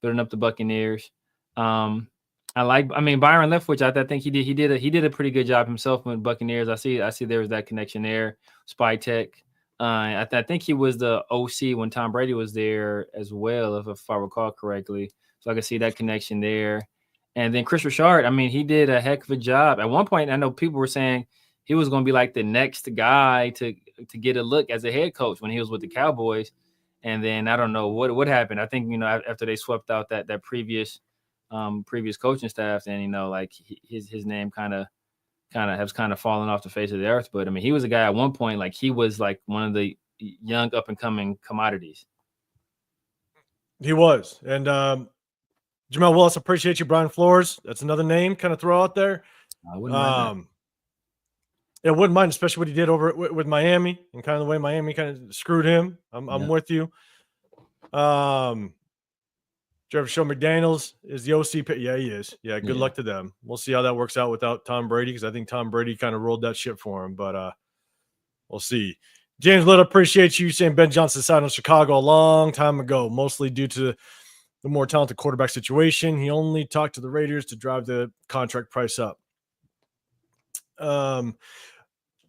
Buccaneers. Byron Leftwich. I think he did a pretty good job himself with Buccaneers. I see there was that connection there. Spytek. I think he was the OC when Tom Brady was there as well, if I recall correctly. So I can see that connection there. And then Chris Richard, he did a heck of a job. At one point, I know people were saying he was going to be like the next guy to get a look as a head coach when he was with the Cowboys. And then I don't know what happened. I think, after they swept out that previous coaching staff, then, his name kind of has fallen off the face of the earth. But he was a guy at one point, like he was like one of the young up and coming commodities. He was. And Jamal Willis, appreciate you. Brian Flores, that's another name kind of throw out there. I wouldn't mind that. It wouldn't mind, especially what he did over with Miami and kind of the way Miami kind of screwed him. I'm with you. Trevor Show McDaniels is the OC. Yeah, he is. Yeah, good luck to them. We'll see how that works out without Tom Brady, because I think Tom Brady kind of rolled that shit for him. But we'll see. James Little, appreciate you saying Ben Johnson signed on Chicago a long time ago, mostly due to the more talented quarterback situation. He only talked to the Raiders to drive the contract price up.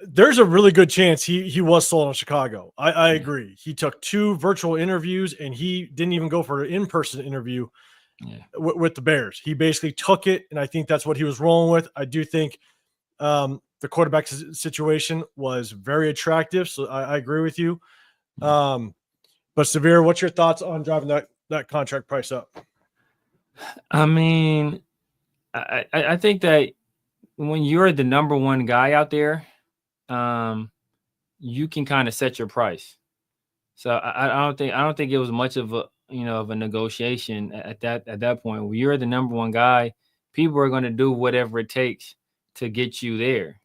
There's a really good chance he was sold on Chicago. I agree. He took 2 virtual interviews and he didn't even go for an in-person interview with the Bears. He basically took it, and I think that's what he was rolling with. I do think the quarterback situation was very attractive, so I agree with you. But Severe, what's your thoughts on driving that contract price up? I think that when you're the number one guy out there, you can kind of set your price. So I don't think it was much of a negotiation at that point. When you're the number one guy, people are going to do whatever it takes to get you there.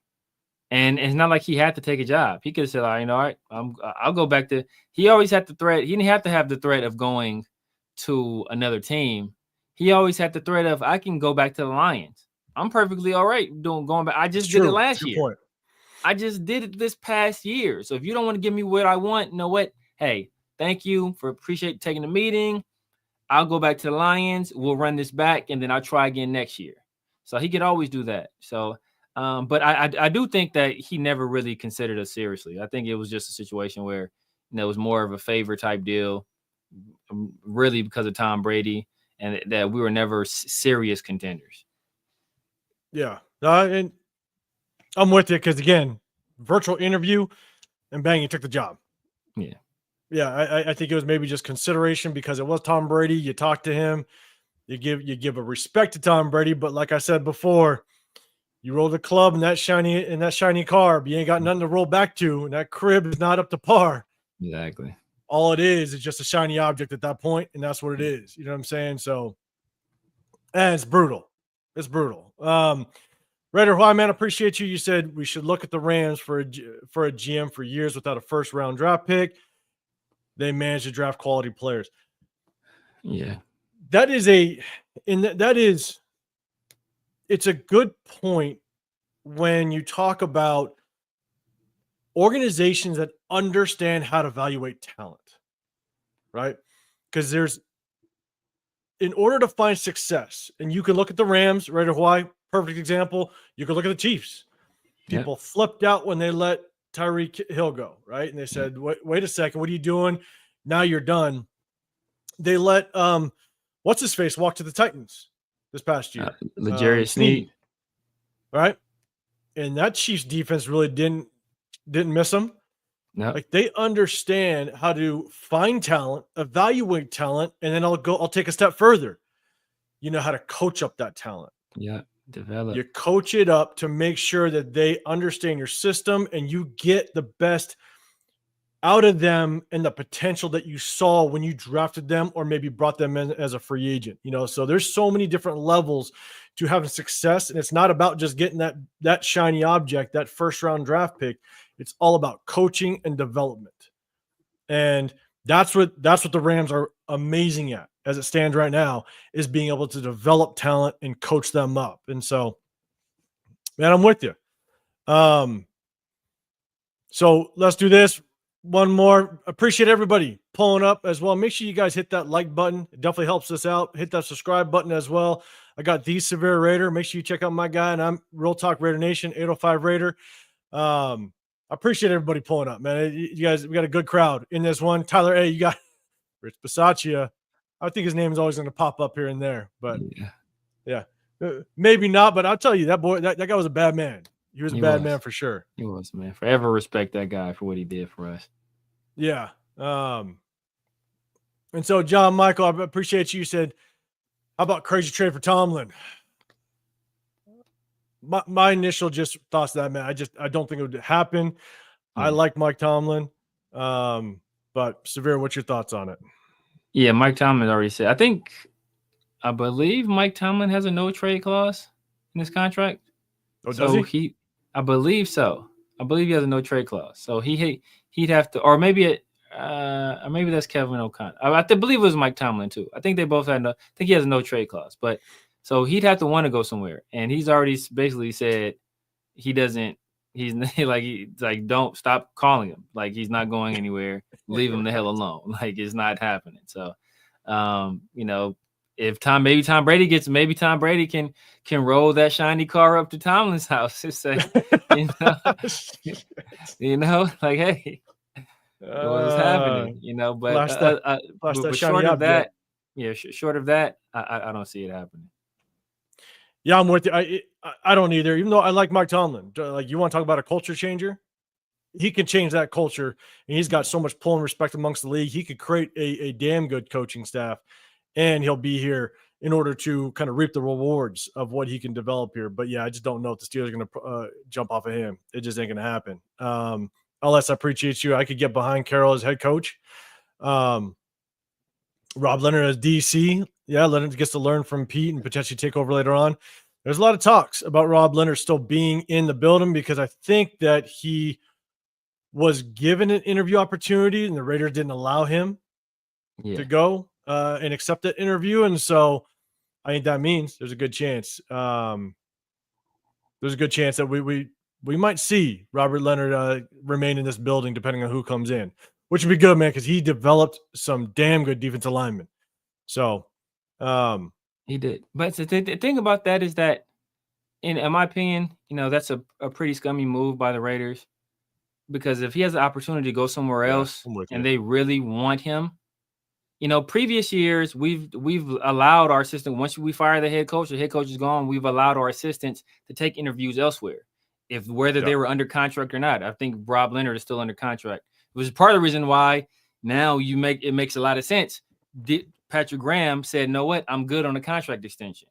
And it's not like he had to take a job. He could have said, all right, I'll go back to. He always had the threat. He didn't have to have the threat of going to another team. He always had the threat of, I can go back to the Lions. I'm perfectly all right going back. I just did it last year. Point. I just did it this past year. So if you don't want to give me what I want, you know what? Hey, thank you for appreciate taking the meeting. I'll go back to the Lions. We'll run this back, and then I'll try again next year. So he could always do that. So But I do think that he never really considered us seriously. I think it was just a situation where it was more of a favor type deal, really because of Tom Brady, and that we were never serious contenders. Yeah, and I'm with you because again, virtual interview, and bang, you took the job. Yeah. I think it was maybe just consideration because it was Tom Brady. You talk to him, you give a respect to Tom Brady, but like I said before, you roll the club in that shiny car, but you ain't got nothing to roll back to, and that crib is not up to par. Exactly. All it is just a shiny object at that point, and that's what it is. You know what I'm saying? So, and it's brutal. It's brutal. Raider, why, man, appreciate you. You said we should look at the Rams for a GM for years without a first-round draft pick. They manage to draft quality players. Yeah, it's a good point when you talk about organizations that understand how to evaluate talent, right? Because in order to find success, and you can look at the Rams, right? Hawaii, perfect example. You can look at the Chiefs. People flipped out when they let Tyreek Hill go, right? And they said, wait a second, what are you doing? Now you're done. They let what's his face walk to the Titans this past year. L'Jarius Sneed. Right? And that Chiefs defense really didn't miss them. No. Like they understand how to find talent, evaluate talent, and then I'll take a step further. You know how to coach up that talent. Yeah, develop. You coach it up to make sure that they understand your system and you get the best out of them and the potential that you saw when you drafted them or maybe brought them in as a free agent. So there's so many different levels to having success, and it's not about just getting that shiny object, that first round draft pick. It's all about coaching and development. And that's what the Rams are amazing at as it stands right now, is being able to develop talent and coach them up. And so, man, I'm with you. So let's do this. One more. Appreciate everybody pulling up as well. Make sure you guys hit that like button. It definitely helps us out. Hit that subscribe button as well. I got the Severe Raider. Make sure you check out my guy, and I'm Real Talk Raider Nation 805 Raider. I appreciate everybody pulling up, man. You guys, we got a good crowd in this one. Tyler A, you got Rich Bisaccia. I think his name is always going to pop up here and there, but yeah, maybe not. But I'll tell you, that boy, that guy was a bad man. He was a bad man for sure. He was, man. Forever respect that guy for what he did for us. Yeah. And so, John Michael, I appreciate you. Said, how about crazy trade for Tomlin? My initial just thoughts that, man, I don't think it would happen. I like Mike Tomlin. But Severe, what's your thoughts on it? Yeah, Mike Tomlin already said. I believe Mike Tomlin has a no trade clause in his contract. Oh, does he? I believe so. I believe he has a no trade clause. So he'd have to, or maybe that's Kevin O'Connor. I believe it was Mike Tomlin too. I think they both had I think he has a no trade clause, but so he'd have to want to go somewhere. And he's already basically said he doesn't. He's like, don't stop calling him. Like, he's not going anywhere. Leave him the hell alone. Like, it's not happening. So, if Tom Brady can roll that shiny car up to Tomlin's house and say, like, hey, what's happening? But short of that, short of that, I don't see it happening. Yeah, I'm with you. I don't either. Even though I like Mike Tomlin, like, you want to talk about a culture changer, he can change that culture, and he's got so much pull and respect amongst the league. He could create a damn good coaching staff, and he'll be here in order to kind of reap the rewards of what he can develop here. But yeah, I just don't know if the Steelers are going to jump off of him. It just ain't going to happen. Unless I appreciate you, I could get behind Carroll as head coach. Rob Leonard as DC. Yeah, Leonard gets to learn from Pete and potentially take over later on. There's a lot of talks about Rob Leonard still being in the building because I think that he was given an interview opportunity and the Raiders didn't allow him to go and accept that interview. And so I think that means there's a good chance. There's a good chance that we might see Robert Leonard remain in this building depending on who comes in, which would be good, man, because he developed some damn good defensive linemen. So he did. But the thing about that is that in my opinion, that's a pretty scummy move by the Raiders, because if he has the opportunity to go somewhere else and they really want him, previous years we've allowed our assistant, once we fire the head coach is gone, we've allowed our assistants to take interviews elsewhere, whether they were under contract or not. I think Rob Leonard is still under contract. It was part of the reason why now it makes a lot of sense. Patrick Graham said, "No, what? I'm good on a contract extension."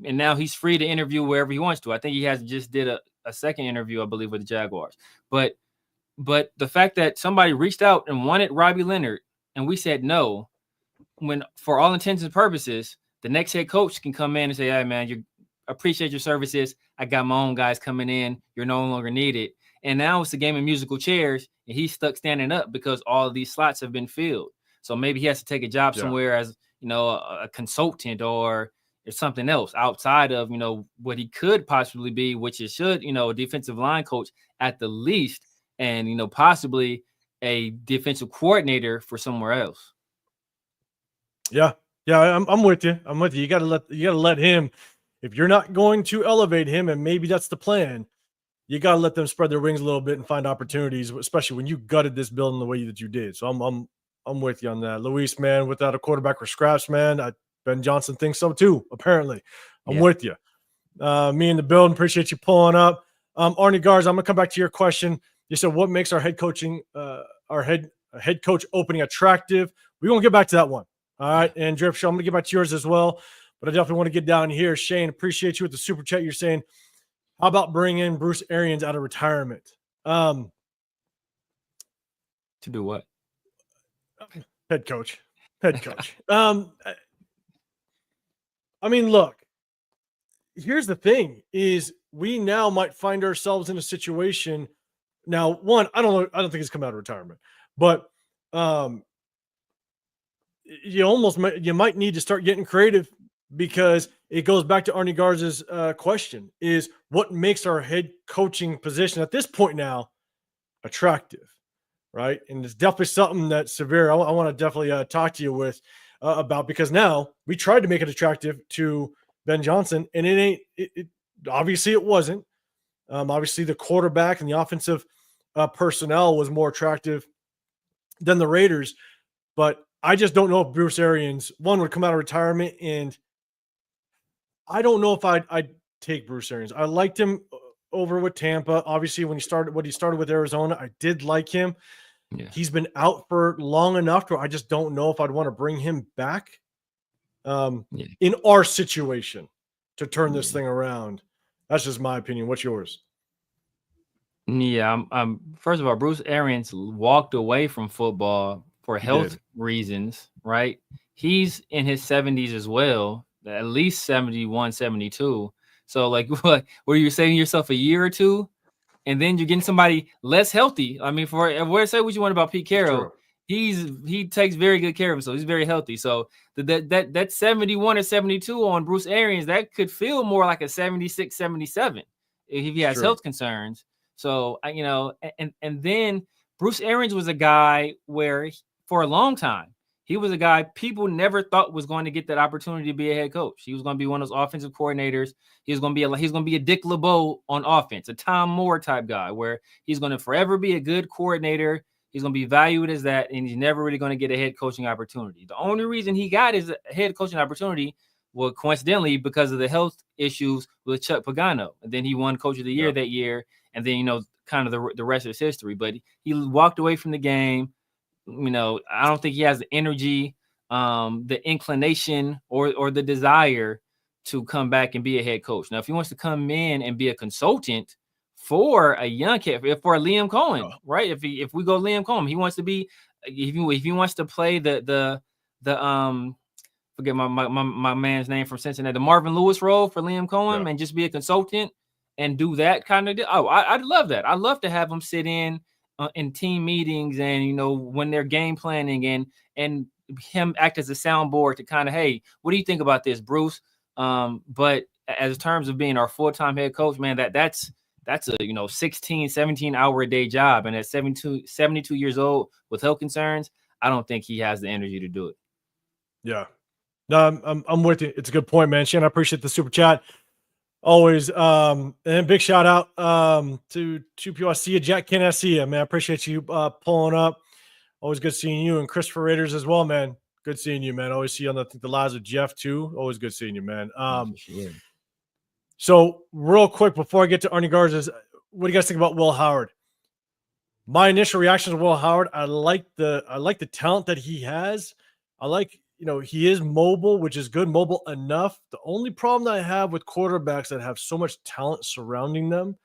And now he's free to interview wherever he wants to. I think he just did a second interview, I believe, with the Jaguars. But the fact that somebody reached out and wanted Robbie Leonard and we said no, when for all intents and purposes, the next head coach can come in and say, "Hey, man, you appreciate your services. I got my own guys coming in. You're no longer needed." And now it's a game of musical chairs, and he's stuck standing up because all of these slots have been filled. So maybe he has to take a job somewhere as, a consultant or something else outside of, what he could possibly be, which is a defensive line coach at the least, and, possibly a defensive coordinator for somewhere else. Yeah. I'm with you. You gotta let him, if you're not going to elevate him, and maybe that's the plan, you gotta let them spread their wings a little bit and find opportunities, especially when you gutted this building the way that you did. So I'm with you on that. Luis, man, without a quarterback for scraps, man. Ben Johnson thinks so too, apparently. I'm with you. Me in the building, appreciate you pulling up. Arnie Garza, I'm gonna come back to your question. You said, what makes our head coach opening attractive? We're gonna get back to that one. All right. And Drip Show, I'm gonna get back to yours as well. But I definitely want to get down here. Shane, appreciate you with the super chat. You're saying, how about bringing in Bruce Arians out of retirement? To do what? Head coach. I mean, look, here's the thing is we now might find ourselves in a situation. Now, one, I don't think he's come out of retirement, but you might need to start getting creative, because it goes back to Arnie Garza's question is what makes our head coaching position at this point now attractive, right? And it's definitely something that Severe, I want to definitely talk to you with about, because now we tried to make it attractive to Ben Johnson, and it obviously it wasn't. Obviously the quarterback and the offensive personnel was more attractive than the Raiders, but I just don't know if Bruce Arians, one, would come out of retirement, and I don't know if I'd take Bruce Arians. I liked him over with Tampa. Obviously, when he started with Arizona, I did like him. Yeah. He's been out for long enough to I just don't know if I'd want to bring him back in our situation to turn this thing around. That's just my opinion. What's yours? Yeah, first of all, Bruce Arians walked away from football for health reasons, right? He's in his 70s as well, at least 71, 72. So, like, what were you saving yourself a year or two, and then you're getting somebody less healthy? I mean, say what you want about Pete Carroll, he takes very good care of himself. He's very healthy. So that 71 or 72 on Bruce Arians, that could feel more like a 76, 77 if he has health concerns. So, and then Bruce Arians was a guy where for a long time, he was a guy people never thought was going to get that opportunity to be a head coach. He was going to be one of those offensive coordinators. He's going to be a Dick LeBeau on offense, a Tom Moore type guy, where he's going to forever be a good coordinator. He's going to be valued as that, and he's never really going to get a head coaching opportunity. The only reason he got his head coaching opportunity was coincidentally because of the health issues with Chuck Pagano, and then he won Coach of the Year that year, and then kind of the rest is history. But he walked away from the game. I don't think he has the energy, the inclination, or the desire to come back and be a head coach. Now, if he wants to come in and be a consultant for a young kid, for a Liam Cohen, right? If we go Liam Cohen, he wants to be, if he wants to play the forget my man's name from Cincinnati, the Marvin Lewis role for Liam Cohen, and just be a consultant and do that kind of. I'd love that. I'd love to have him sit in team meetings and when they're game planning and him act as a soundboard to kind of, hey, what do you think about this, Bruce? But as terms of being our full-time head coach, man, that's a 16, 17 hour a day job, and at 72 years old with health concerns, I don't think he has the energy to do it. Yeah, no, I'm with you. It's a good point, man. Shane, I appreciate the super chat. Always. And big shout out to two people. I see you, Jack. Can I see you, man? I appreciate you pulling up. Always good seeing you, and Christopher Raiders as well, man. Good seeing you, man. Always see you on the lives of Jeff too. Always good seeing you, man. So real quick before I get to Arnie Garza's, what do you guys think about Will Howard? My initial reaction to Will Howard, I like the talent that he has. I like, he is mobile, which is good, mobile enough. The only problem that I have with quarterbacks that have so much talent surrounding them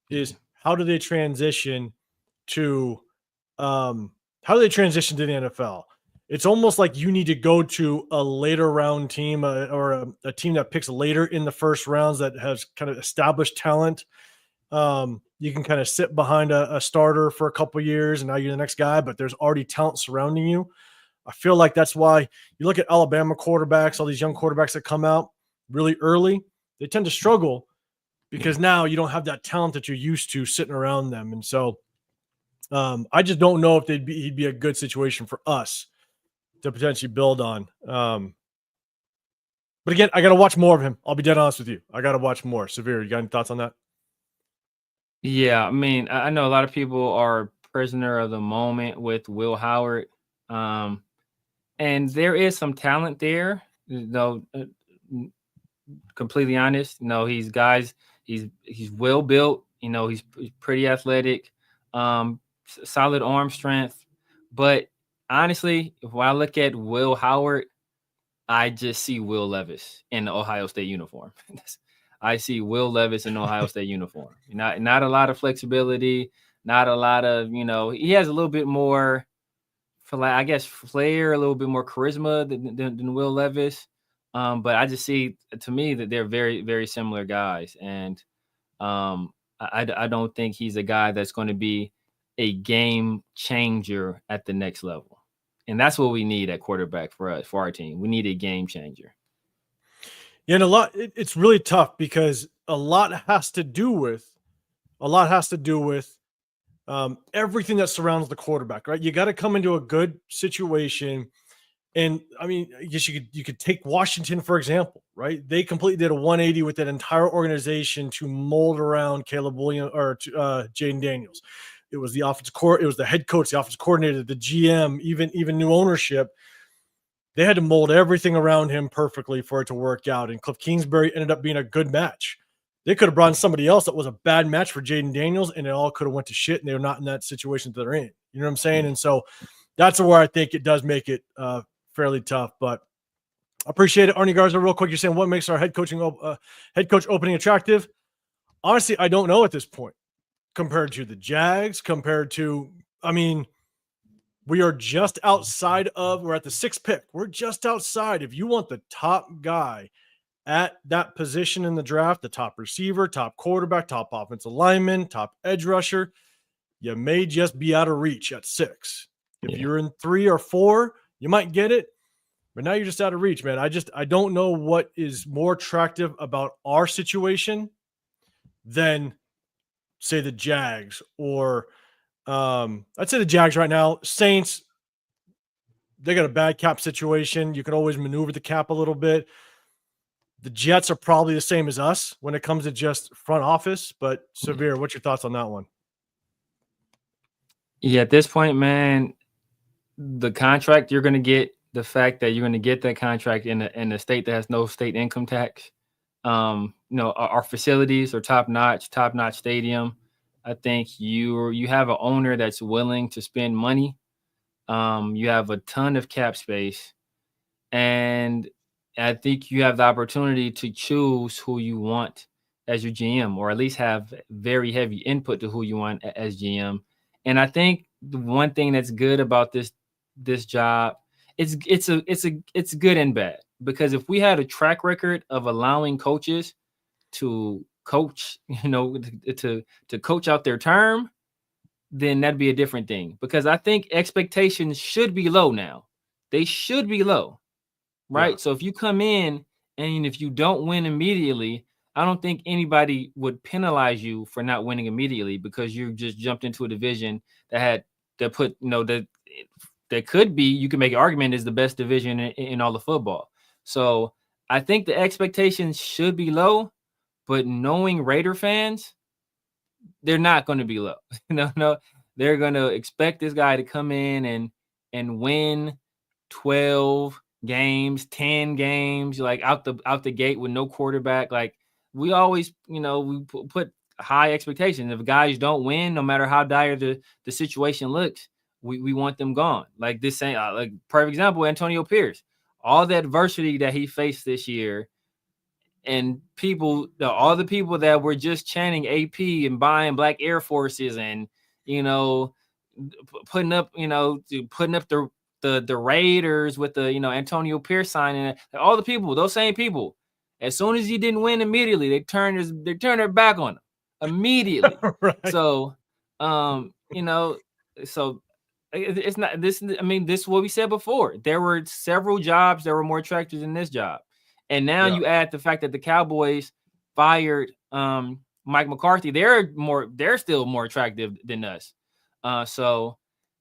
is how do they transition to the NFL? It's almost like you need to go to a later round team or a team that picks later in the first rounds that has kind of established talent. You can kind of sit behind a starter for a couple of years and now you're the next guy, but there's already talent surrounding you. I feel like that's why you look at Alabama quarterbacks, all these young quarterbacks that come out really early, they tend to struggle because now you don't have that talent that you're used to sitting around them. And so I just don't know if he'd be a good situation for us to potentially build on. But again, I got to watch more of him. I'll be dead honest with you. I got to watch more. Severe, you got any thoughts on that? Yeah, I mean, I know a lot of people are prisoner of the moment with Will Howard. And there is some talent there, completely honest. He's well built, he's pretty athletic, solid arm strength. But honestly, when I look at Will Howard, I just see Will Levis in the Ohio State uniform. I see Will Levis in the Ohio State uniform. Not a lot of flexibility, not a lot of, he has a little bit more, I guess, flair, a little bit more charisma than Will Levis. But I just see, to me, that they're very, very similar guys. And I don't think he's a guy that's going to be a game changer at the next level. And that's what we need at quarterback for our team. We need a game changer. Yeah, and it's really tough because a lot has to do with everything that surrounds the quarterback, right? You got to come into a good situation. And I mean, I guess you could take Washington, for example, right? They completely did a 180 with that entire organization to mold around Caleb Williams or Jayden Daniels. It was the it was the head coach, the offensive coordinator, the GM, even new ownership. They had to mold everything around him perfectly for it to work out. And Cliff Kingsbury ended up being a good match. They could have brought in somebody else that was a bad match for Jayden Daniels, and it all could have went to shit, and they were not in that situation that they're in. You know what I'm saying? And so that's where I think it does make it fairly tough. But I appreciate it. Arnie Garza, real quick, you're saying what makes our head coach opening attractive? Honestly, I don't know at this point. Compared to the Jags, we are just outside of, we're at the 6th pick. We're just outside. If you want the top guy at that position in the draft, the top receiver, top quarterback, top offensive lineman, top edge rusher, you may just be out of reach at 6. If you're in 3 or 4, you might get it, but now you're just out of reach, man. I don't know what is more attractive about our situation than, say, the Jags or I'd say the Jags right now. Saints, they got a bad cap situation. You can always maneuver the cap a little bit. The Jets are probably the same as us when it comes to just front office. But Severe, what's your thoughts on that one? Yeah, at this point, man, the contract you're going to get, the fact that you're going to get that contract in a state that has no state income tax. Our facilities are top notch stadium. I think you have an owner that's willing to spend money. You have a ton of cap space, and I think you have the opportunity to choose who you want as your GM, or at least have very heavy input to who you want as GM. And I think the one thing that's good about this job, it's good and bad, because if we had a track record of allowing coaches to coach, to coach out their term, then that'd be a different thing. Because I think expectations should be low now. They should be low, right? Yeah. So if you come in and if you don't win immediately, I don't think anybody would penalize you for not winning immediately, because you just jumped into a division that could be, you can make an argument, is the best division in all of football. So I think the expectations should be low, But knowing Raider fans, they're not going to be low. No, they're going to expect this guy to come in and win 12 games, 10 games, like out the gate with no quarterback. Like we always, we put high expectations. If guys don't win, no matter how dire the situation looks, we want them gone. Like this ain't like perfect example, Antonio Pierce. All the adversity that he faced this year, and all the people that were just chanting AP and buying black Air Forces and putting up the Raiders with the Antonio Pierce signing, all the people, those same people, as soon as he didn't win immediately, they turned their back on him immediately. Right. So so it's not this. I mean, this is what we said before. There were several jobs that were more attractive than this job. And now you add the fact that the Cowboys fired Mike McCarthy. They're still more attractive than us. So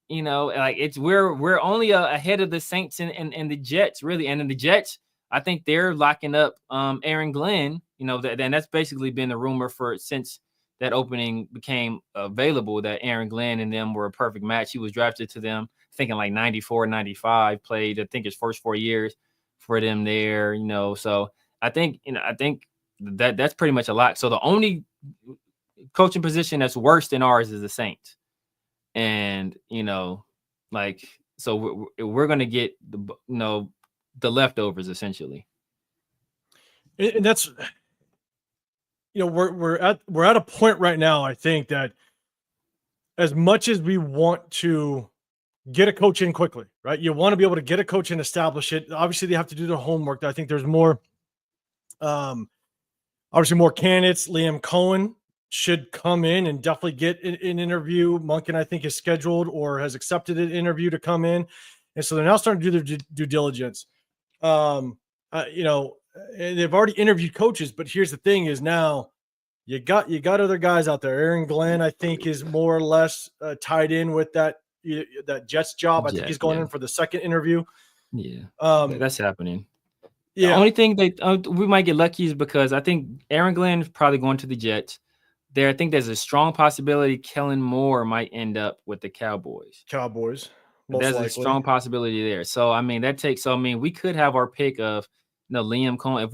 like we're only ahead of the Saints and the Jets, really. And in the Jets, I think they're locking up Aaron Glenn. And that's basically been the rumor since that opening became available, that Aaron Glenn and them were a perfect match. He was drafted to them, I think in like 94, 95, played, I think his first 4 years for them there, so I think that's pretty much a lot. So the only coaching position that's worse than ours is the Saints. And, like, so we're going to get the leftovers essentially. And that's, we're at a point right now, I think, that as much as we want to get a coach in quickly, right? You want to be able to get a coach and establish it. Obviously, they have to do their homework. I think there's more, obviously more candidates. Liam Cohen should come in and definitely get an interview. Monken, I think, is scheduled or has accepted an interview to come in. And so they're now starting to do their due diligence. And they've already interviewed coaches, but here's the thing is now you got other guys out there. Aaron Glenn, I think, is more or less tied in with that Jets job. I think he's going in for the second interview. Yeah, that's happening. Yeah. The only thing we might get lucky is because I think Aaron Glenn is probably going to the Jets. I think there's a strong possibility Kellen Moore might end up with the Cowboys. Most there's likely a strong possibility there. So I mean, we could have our pick of Liam Cohen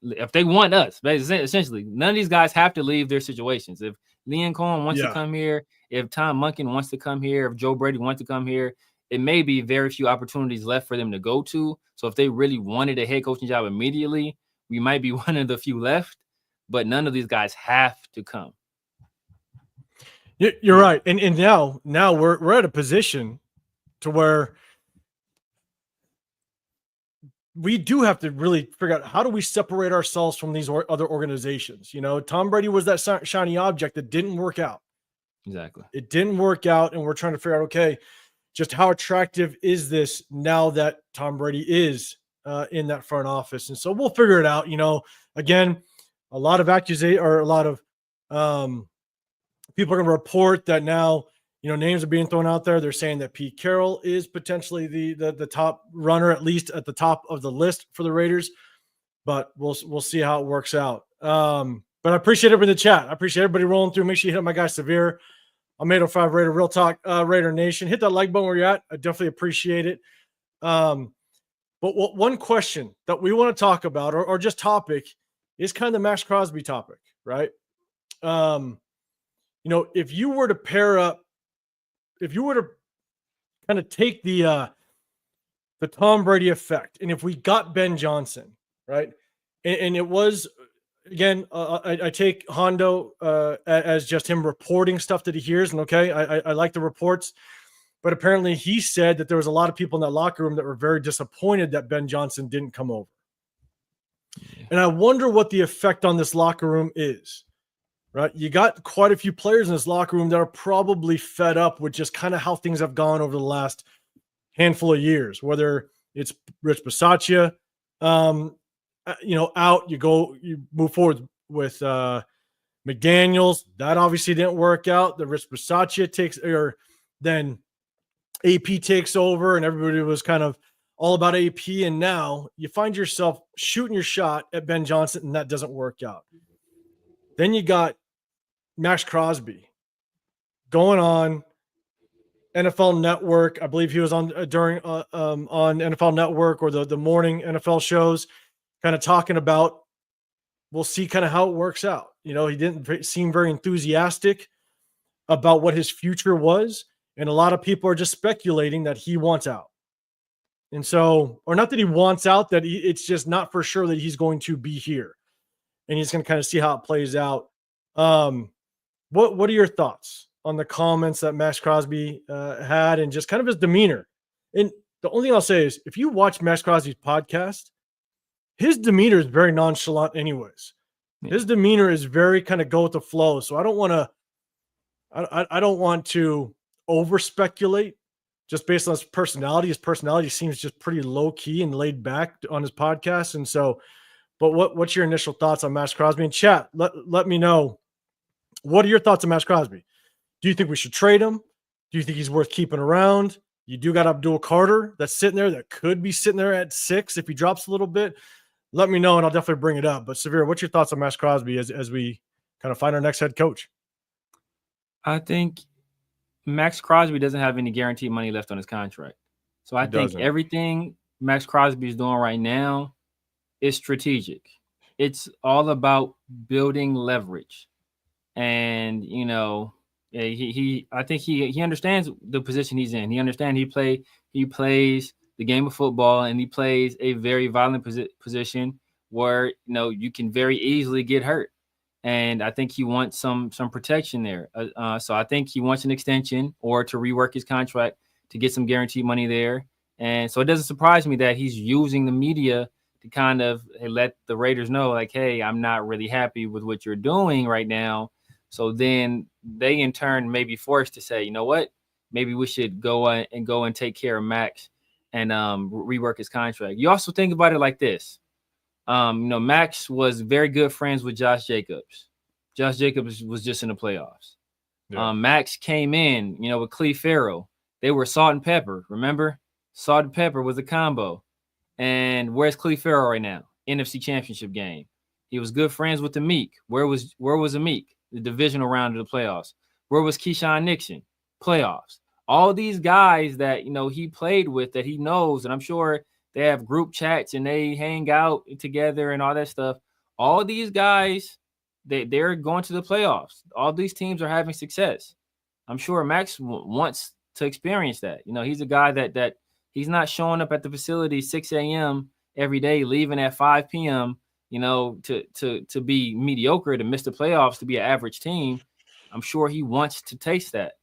if they want us. Essentially, none of these guys have to leave their situations. If Liam Cohen wants to come here, if Tom Monken wants to come here, if Joe Brady wants to come here, it may be very few opportunities left for them to go to. So if they really wanted a head coaching job immediately, we might be one of the few left, but none of these guys have to come. You're right. And now we're at a position to where we do have to really figure out, how do we separate ourselves from these other organizations? Tom Brady was that shiny object that didn't work out. Exactly. It didn't work out. And we're trying to figure out, okay, just how attractive is this now that Tom Brady is in that front office? And so we'll figure it out. Again, a lot of accusations, or a lot of people are going to report that now, names are being thrown out there. They're saying that Pete Carroll is potentially the top runner, at least at the top of the list for the Raiders. But we'll see how it works out. But I appreciate everybody in the chat. I appreciate everybody rolling through. Make sure you hit up my guy Severe. I'm 805 Raider, Real Talk, Raider Nation. Hit that like button where you're at. I definitely appreciate it. But one question that we want to talk about, or just topic, is kind of the Max Crosby topic, right? If you were to kind of take the Tom Brady effect, and if we got Ben Johnson, right, and it was, again, I take Hondo as just him reporting stuff that he hears, and okay, I like the reports, but apparently he said that there was a lot of people in that locker room that were very disappointed that Ben Johnson didn't come over. Yeah. And I wonder what the effect on this locker room is. Right, you got quite a few players in this locker room that are probably fed up with just kind of how things have gone over the last handful of years. Whether it's Rich Bisaccia, out, you move forward with McDaniels. That obviously didn't work out. The Rich Bisaccia then AP takes over, and everybody was kind of all about AP. And now you find yourself shooting your shot at Ben Johnson, and that doesn't work out. Then you got Max Crosby going on NFL Network. I believe he was on during on NFL Network or the morning NFL shows, kind of talking about, we'll see kind of how it works out. He didn't seem very enthusiastic about what his future was. And a lot of people are just speculating that he wants out. And so, or not that he wants out, that it's just not for sure that he's going to be here. And he's going to kind of see how it plays out. What are your thoughts on the comments that Max Crosby had and just kind of his demeanor? And the only thing I'll say is, if you watch Max Crosby's podcast, his demeanor is very nonchalant anyways. His demeanor is very kind of go with the flow. So I don't want to over speculate just based on his personality. His personality seems just pretty low key and laid back on his podcast. And so, but what's your initial thoughts on Max Crosby? In chat, let me know. What are your thoughts on Max Crosby? Do you think we should trade him? Do you think he's worth keeping around? You do got Abdul Carter that's sitting there, that could be sitting there at 6 if he drops a little bit. Let me know, and I'll definitely bring it up. But Severe, what's your thoughts on Max Crosby as we kind of find our next head coach? I think Max Crosby doesn't have any guaranteed money left on his contract. So I think everything Max Crosby is doing right now is strategic. It's all about building leverage. And, I think he understands the position he's in. He understands he plays the game of football, and he plays a very violent position where, you can very easily get hurt. And I think he wants some protection there. So I think he wants an extension or to rework his contract to get some guaranteed money there. And so it doesn't surprise me that he's using the media to kind of let the Raiders know, like, hey, I'm not really happy with what you're doing right now. So then they in turn may be forced to say, you know what, maybe we should go and take care of Max and rework his contract. You also think about it like this. Max was very good friends with Josh Jacobs. Josh Jacobs was just in the playoffs. Yeah. Max came in, with Pharaoh. They were salt and pepper. Remember? Salt and pepper was a combo. And where's Pharaoh right now? NFC Championship game. He was good friends with Amik. Where was Amik? The divisional round of the playoffs. Where was Keyshawn Nixon? Playoffs. All these guys that, he played with, that he knows, and I'm sure they have group chats and they hang out together and all that stuff. All these guys, they're going to the playoffs. All these teams are having success. I'm sure Max wants to experience that. He's a guy that he's not showing up at the facility 6 a.m. every day, leaving at 5 p.m., to be mediocre, to miss the playoffs, to be an average team. I'm sure he wants to taste that.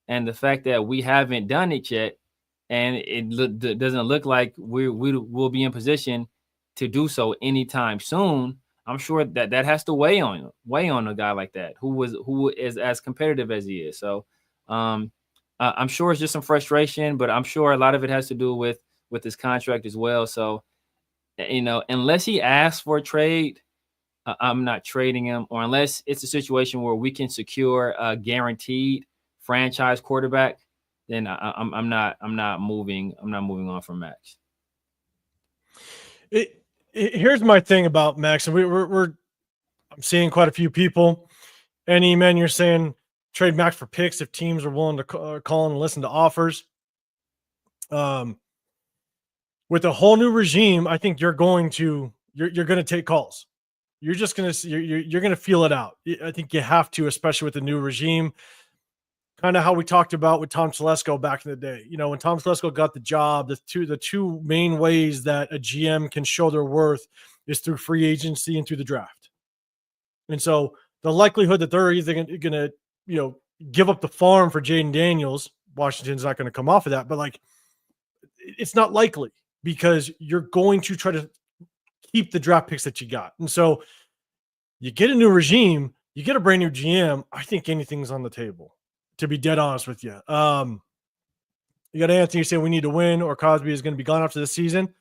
And the fact that we haven't done it yet, and it doesn't look like we will be in position to do so anytime soon, I'm sure that has to weigh on a guy like that who is as competitive as he is. So I'm sure it's just some frustration, but I'm sure a lot of it has to do with his contract as well. So, unless he asks for a trade, I'm not trading him, or unless it's a situation where we can secure a guaranteed franchise quarterback, then I'm not moving on from Max. Here's my thing about Max, and I'm seeing quite a few people. And E-Man, you're saying trade Max for picks if teams are willing to call and listen to offers. With a whole new regime, I think you're going to take calls. You're just going to you're going to feel it out. I think you have to, especially with the new regime. Kind of how we talked about with Tom Telesco back in the day. When Tom Telesco got the job, the two main ways that a GM can show their worth is through free agency and through the draft. And so the likelihood that they're either going to give up the farm for Jayden Daniels, Washington's not going to come off of that, but it's not likely, because you're going to try to keep the draft picks that you got. And so you get a new regime, you get a brand new GM, I think anything's on the table, to be dead honest with you. You got Anthony saying we need to win, or Crosby is going to be gone after this season.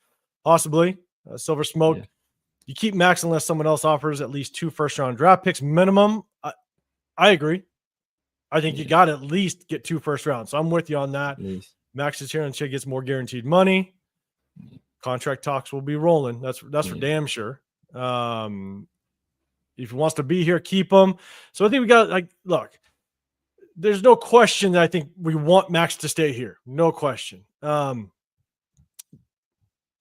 Possibly. Silver Smoke. Yeah. You keep Max unless someone else offers at least 2 first-round draft picks minimum. I agree. I think you got to at least get 2 first rounds. So I'm with you on that. Yes. Max is here until he gets more guaranteed money. Contract talks will be rolling. That's for damn sure. If he wants to be here, keep him. So I think we got look, there's no question that I think we want Max to stay here. No question. The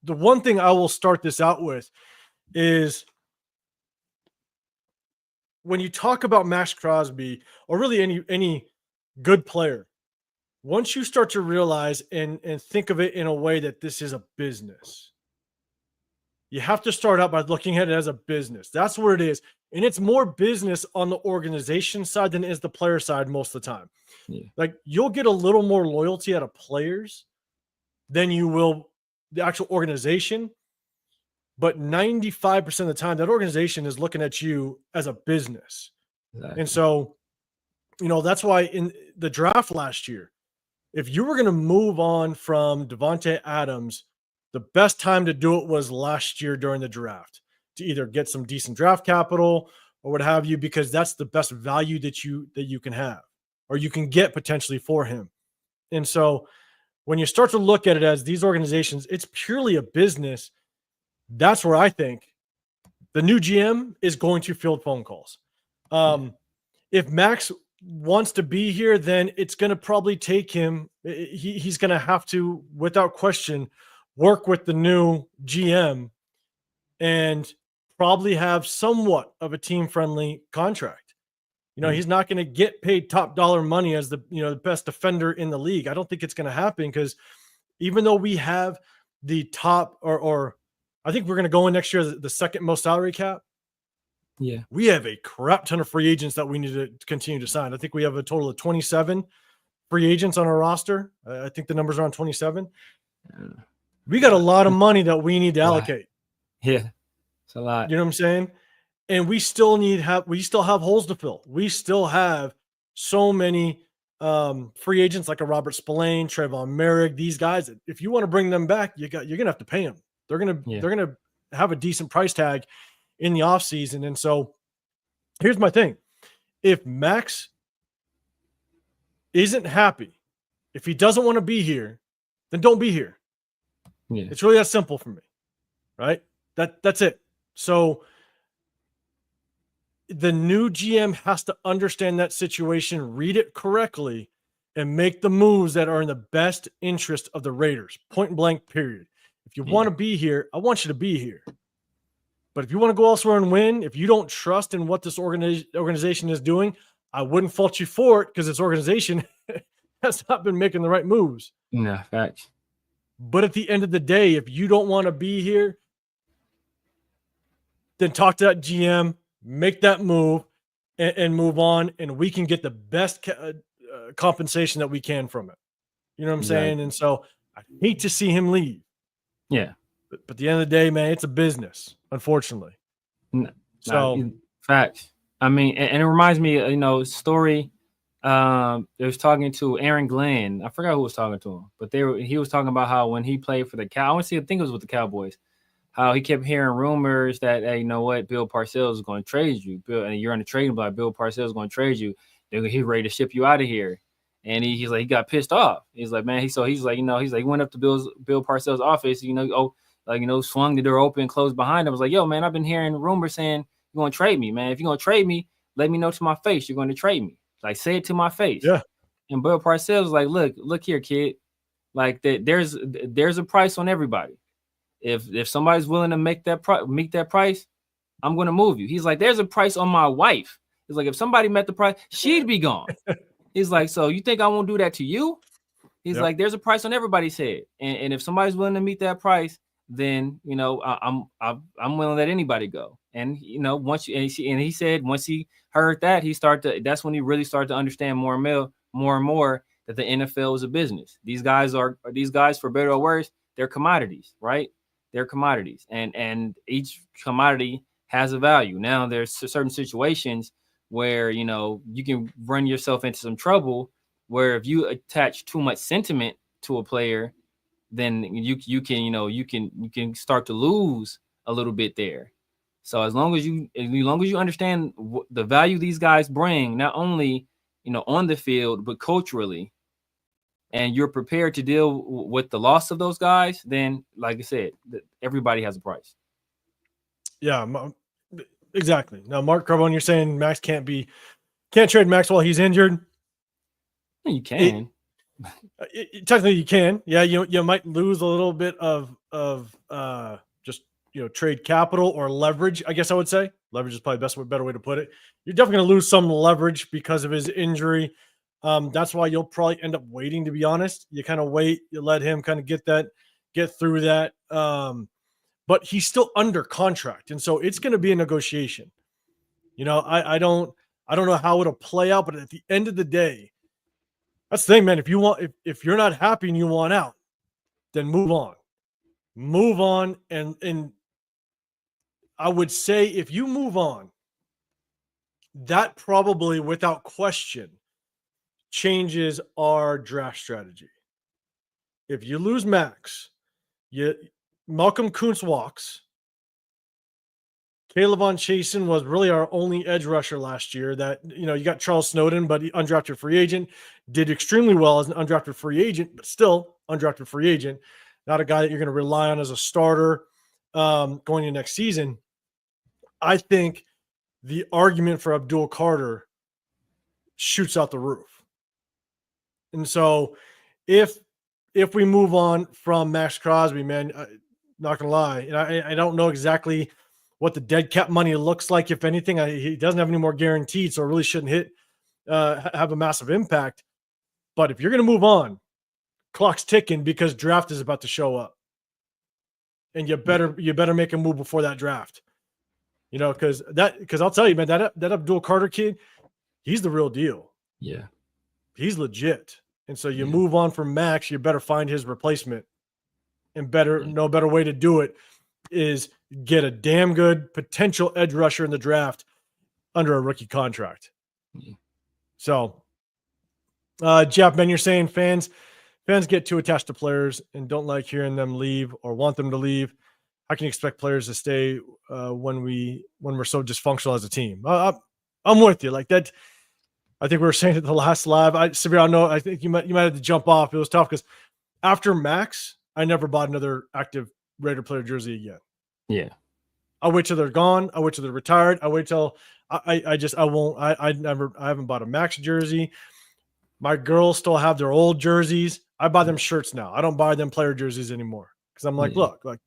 one thing I will start this out with is when you talk about Max Crosby or really any good player, once you start to realize and think of it in a way that this is a business, you have to start out by looking at it as a business. That's where it is. And it's more business on the organization side than it is the player side most of the time. Yeah. Like you'll get a little more loyalty out of players than you will the actual organization. But 95% of the time, that organization is looking at you as a business. Exactly. And so, that's why in the draft last year, if you were going to move on from Devontae Adams, the best time to do it was last year during the draft to either get some decent draft capital or what have you, because that's the best value that you can have or you can get potentially for him. And so when you start to look at it as these organizations, it's purely a business. That's where I think the new GM is going to field phone calls. If Max wants to be here, then it's going to probably take him. He's going to have to, without question, work with the new GM and probably have somewhat of a team-friendly contract. He's not going to get paid top dollar money as the best defender in the league. I don't think it's going to happen because even though we have the top or I think we're going to go in next year the second most salary cap. Yeah. We have a crap ton of free agents that we need to continue to sign. I think we have a total of 27 free agents on our roster. I think the numbers are on 27. We got a lot of money that we need to allocate. Yeah. It's a lot. You know what I'm saying? And we still have holes to fill. We still have so many free agents like a Robert Spillane, Trayvon Merrick, these guys. If you want to bring them back, you're going to have to pay them. They're going to have a decent price tag in the offseason. And so here's my thing. If Max isn't happy, if he doesn't want to be here, then don't be here. Yeah. It's really that simple for me. Right? That's it. So the new GM has to understand that situation, read it correctly, and make the moves that are in the best interest of the Raiders. Point blank, period. If you want to be here, I want you to be here. But if you want to go elsewhere and win, if you don't trust in what this organization is doing, I wouldn't fault you for it because this organization has not been making the right moves. No, facts. But at the end of the day, if you don't want to be here, then talk to that GM, make that move, and move on, and we can get the best compensation that we can from it. You know what I'm saying? And so I hate to see him leave. Yeah. But at the end of the day, man, it's a business, unfortunately. So facts. I mean, and it reminds me, story. They was talking to Aaron Glenn. I forgot who was talking to him, but he was talking about how when he played for the I think it was with the Cowboys, how he kept hearing rumors that, hey, you know what, Bill Parcells is going to trade you. And you're on the trading block. Bill Parcells is going to trade you. He's ready to ship you out of here. And he's like, he got pissed off. He's like, man, he's like, he went up to Bill Parcells' office, swung the door open, closed behind him. I was like, yo, man, I've been hearing rumors saying you're going to trade me, man. If you're going to trade me, let me know to my face you're going to trade me. Like, say it to my face. Yeah. And Bill Parcells was like, look here, kid. Like, there's a price on everybody. If somebody's willing to meet that price, I'm going to move you. He's like, there's a price on my wife. He's like, if somebody met the price, she'd be gone. He's like, so you think I won't do that to you? He's like, there's a price on everybody's head. And if somebody's willing to meet that price, then, I'm willing to let anybody go. And, he said, once he heard that, that's when he really started to understand more and more that the NFL is a business. These guys, for better or worse, they're commodities, right? They're commodities, and each commodity has a value. Now, there's certain situations where, you can run yourself into some trouble where if you attach too much sentiment to a player, then you can start to lose a little bit there. So as long as you understand the value these guys bring, not only, on the field, but culturally, and you're prepared to deal with the loss of those guys, then, like I said, everybody has a price. Yeah. Exactly. Now, Mark Carbone, you're saying Max can't trade Max while he's injured. You can. Technically, you can. Yeah, you might lose a little bit of just trade capital or leverage. I guess I would say leverage is probably the better way to put it. You're definitely going to lose some leverage because of his injury. That's why you'll probably end up waiting. To be honest, you kind of wait. You let him kind of get through that. But he's still under contract, and so it's going to be a negotiation. I don't know how it'll play out, but at the end of the day, that's the thing, man. If you're not happy and you want out, then move on. And I would say if you move on, that probably without question changes our draft strategy. If you lose Max, Malcolm Kuntz walks. Kayvon Chasen was really our only edge rusher last year. That you got Charles Snowden, but he undrafted free agent, did extremely well as an undrafted free agent, but still undrafted free agent. Not a guy that you're going to rely on as a starter going into next season. I think the argument for Abdul Carter shoots out the roof. And so if we move on from Max Crosby, man, not going to lie, and I don't know exactly what the dead cap money looks like. If anything, he doesn't have any more guaranteed, so it really shouldn't have a massive impact. But if you're going to move on, clock's ticking because draft is about to show up, and you better make a move before that draft. Because I'll tell you, man, that Abdul Carter kid, he's the real deal. Yeah, he's legit. And so you move on from Max, you better find his replacement, and no better way to do it is get a damn good potential edge rusher in the draft under a rookie contract. Yeah. So, Jeff, man, you're saying fans get too attached to players and don't like hearing them leave or want them to leave. How can you expect players to stay when we're so dysfunctional as a team? I'm with you like that. I think we were saying it the last live. Sabir, I think you might have to jump off. It was tough because after Max, I never bought another active Raider player jersey again. Yeah. I wait till they're gone. I wait till they're retired. I wait till I haven't bought a Max jersey. My girls still have their old jerseys. I buy them shirts now. I don't buy them player jerseys anymore because I'm like, look, like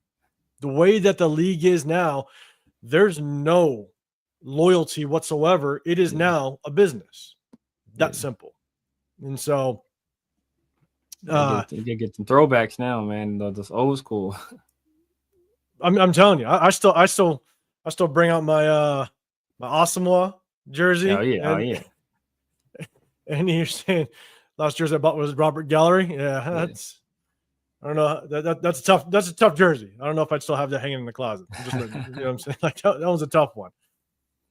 the way that the league is now, there's no loyalty whatsoever. It is now a business. That's simple. And so you get some throwbacks now, man. Those old school. I'm telling you, I still bring out my my Asamoah jersey. Oh yeah. And you're saying last jersey I bought was Robert Gallery. Yeah, that's I don't know. That's a tough jersey. I don't know if I'd still have that hanging in the closet. You know what I'm saying? Like that was a tough one.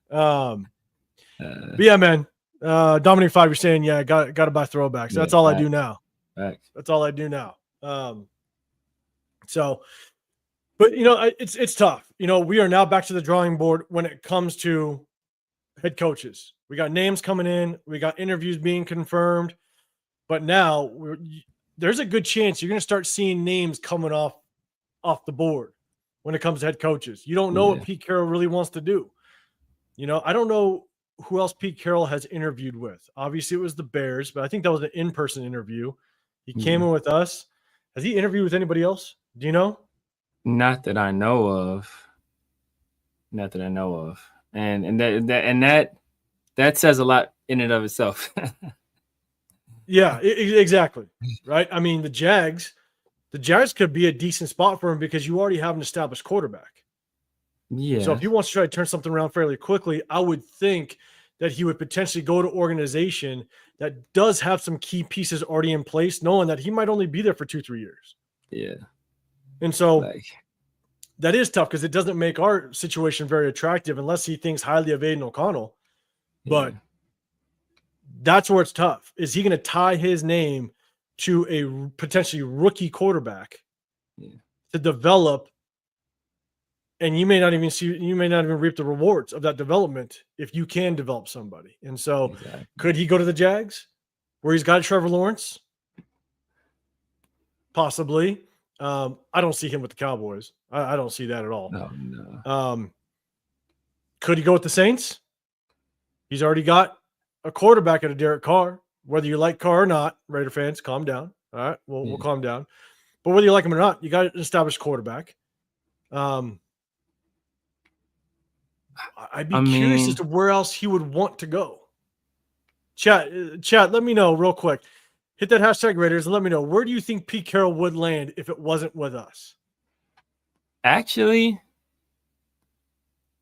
But yeah, man. Dominic 5, you're saying, got to buy throwbacks. That's all I do now. That's all I do now. So, but it's tough. We are now back to the drawing board when it comes to head coaches. We got names coming in. We got interviews being confirmed. But now there's a good chance you're going to start seeing names coming off the board when it comes to head coaches. You don't know what Pete Carroll really wants to do. I don't know who else Pete Carroll has interviewed with. Obviously, it was the Bears, but I think that was an in-person interview. He came in with us. Has he interviewed with anybody else? Do you know? Not that I know of. And that says a lot in and of itself. Yeah, exactly. Right. I mean, the Jags could be a decent spot for him because you already have an established quarterback. Yeah. So if he wants to try to turn something around fairly quickly, I would think that he would potentially go to organization that does have some key pieces already in place, knowing that he might only be there for 2-3 years. Yeah. And so that is tough because it doesn't make our situation very attractive unless he thinks highly of Aiden O'Connell. But that's where it's tough. Is he going to tie his name to a potentially rookie quarterback to develop? And you may not even reap the rewards of that development if you can develop somebody. And so could he go to the Jags where he's got Trevor Lawrence? Possibly. I don't see him with the Cowboys. I don't see that at all. No. Could he go with the Saints? He's already got a quarterback at a Derek Carr. Whether you like Carr or not, Raider fans, calm down. All right, we'll calm down. But whether you like him or not, you got an established quarterback. I'd be curious as to where else he would want to go. Chat, let me know real quick. Hit that hashtag Raiders and let me know, where do you think Pete Carroll would land if it wasn't with us? Actually,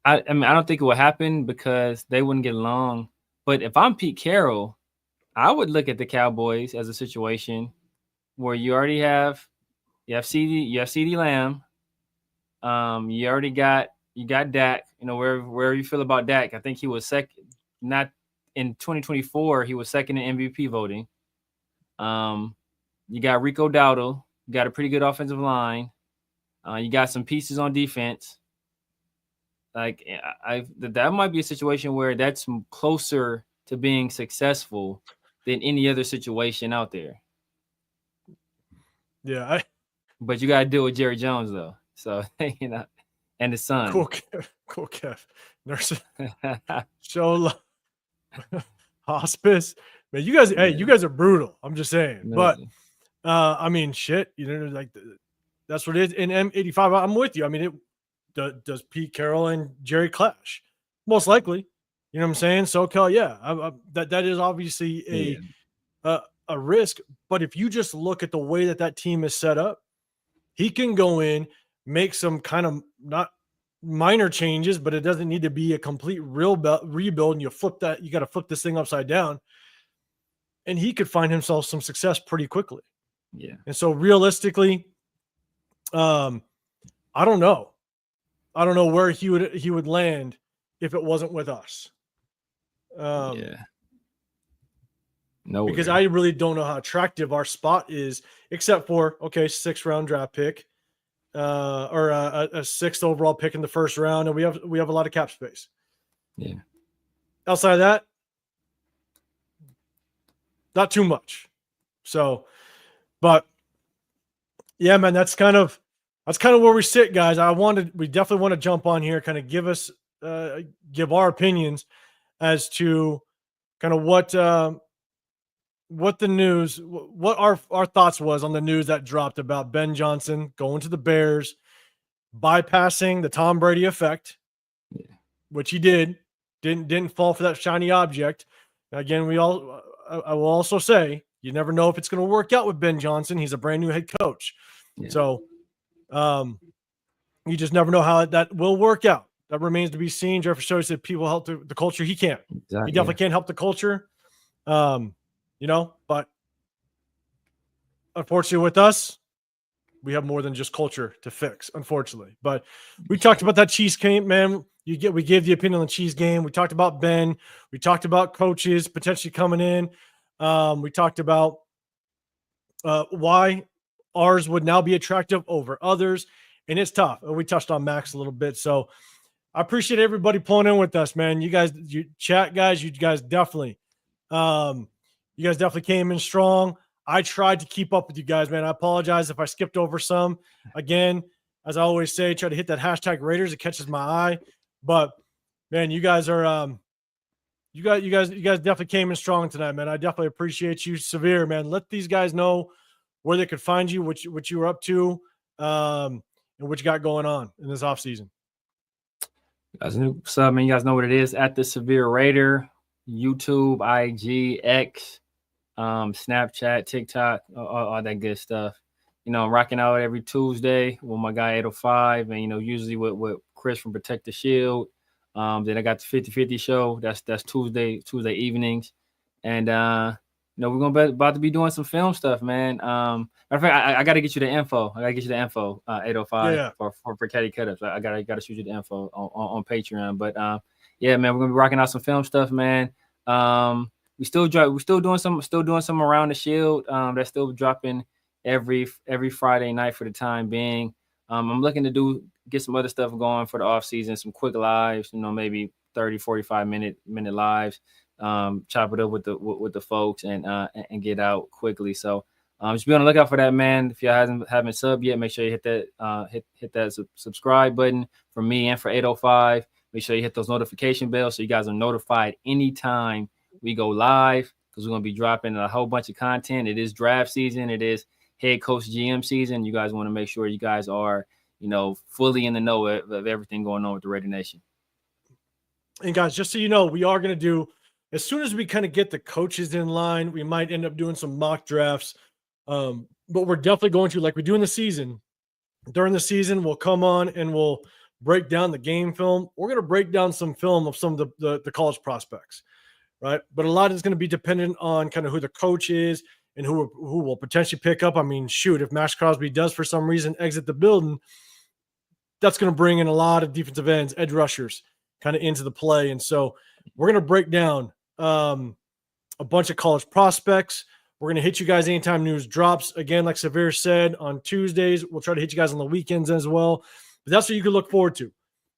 I mean, I don't think it would happen because they wouldn't get along. But if I'm Pete Carroll, I would look at the Cowboys as a situation where you already have CeeDee Lamb. You already got Dak. You know, wherever you feel about Dak, I think he was second. Not in 2024, he was second in MVP voting. You got Rico Dowdle. You got a pretty good offensive line. You got some pieces on defense. Like that might be a situation where that's closer to being successful than any other situation out there. Yeah, but you got to deal with Jerry Jones though. So you know, and his son. Cool, Kev. Nurse, show hospice. Man, you guys, you guys are brutal. I'm just saying. But I mean, shit. You know, like that's what it is. In M85, I'm with you. I mean, does Pete Carroll and Jerry clash? Most likely. You know what I'm saying? SoCal, yeah. That is obviously a risk. But if you just look at the way that team is set up, he can go in, make some kind of not minor changes, but it doesn't need to be a complete rebuild. And you got to flip this thing upside down. And he could find himself some success pretty quickly. Yeah. And so realistically, I don't know. I don't know where he would land if it wasn't with us. No, because I really don't know how attractive our spot is, except for 6th round draft pick, or a 6th overall pick in the first round, and we have a lot of cap space. Yeah. Outside of that, not too much. So, but yeah, man, that's kind of where we sit, guys. We definitely want to jump on here, kind of give our opinions as to kind of what the news, what our thoughts was on the news that dropped about Ben Johnson going to the Bears, bypassing the Tom Brady effect, which he didn't fall for that shiny object. Again, I will also say, you never know if it's going to work out with Ben Johnson. He's a brand new head coach. Yeah. So you just never know how that will work out. That remains to be seen. Jeffrey Story said people help the culture. He can't. Exactly. He definitely can't help the culture. But unfortunately with us, we have more than just culture to fix, unfortunately. But we talked about that Chiefs game, man. We gave the opinion on the Chiefs game. We talked about Ben. We talked about coaches potentially coming in. We talked about why ours would now be attractive over others. And it's tough. We touched on Max a little bit. So I appreciate everybody pulling in with us, man. You guys definitely came in strong. I tried to keep up with you guys, man. I apologize if I skipped over some. Again, as I always say, try to hit that hashtag Raiders. It catches my eye. But man, you guys are you guys definitely came in strong tonight, man. I definitely appreciate you. Severe, man. Let these guys know where they could find you, what you were up to, and what you got going on in this offseason. What's up, man? You guys know what it is at the Severe Raider, YouTube, IG, X, Snapchat, TikTok, all that good stuff. You know, I'm rocking out every Tuesday with my guy 805, and usually with Chris from Protect the Shield. Then I got the 50-50 show. That's Tuesday evenings, and we're about to be doing some film stuff, man. Matter of fact, I got to get you the info. 805 for Caddy Cutups. I gotta shoot you the info on Patreon. But yeah, man, we're gonna be rocking out some film stuff, man. We're still doing some around the Shield. That's still dropping every Friday night for the time being. I'm looking to get some other stuff going for the off season, some quick lives, maybe 30, 45 minute lives. Chop it up with the folks and get out quickly. So just be on the lookout for that, man. If you haven't subbed yet, make sure you hit that subscribe button for me and for 805. Make sure you hit those notification bells so you guys are notified anytime we go live, because we're going to be dropping a whole bunch of content. It is draft season. It is head coach GM season. You guys want to make sure you guys are, fully in the know of everything going on with the Raider Nation. And guys, just so you know, we are going to do, as soon as we kind of get the coaches in line, we might end up doing some mock drafts. But we're definitely going to, like we do in the season, during the season, we'll come on and we'll break down the game film. We're going to break down some film of some of the college prospects, right? But a lot is going to be dependent on kind of who the coach is and who will potentially pick up. I mean, shoot, if Max Crosby does for some reason exit the building, that's going to bring in a lot of defensive ends, edge rushers kind of into the play. And so we're going to break down a bunch of college prospects. We're going to hit you guys anytime news drops. Again, like Severe said, on Tuesdays, we'll try to hit you guys on the weekends as well. But that's what you can look forward to.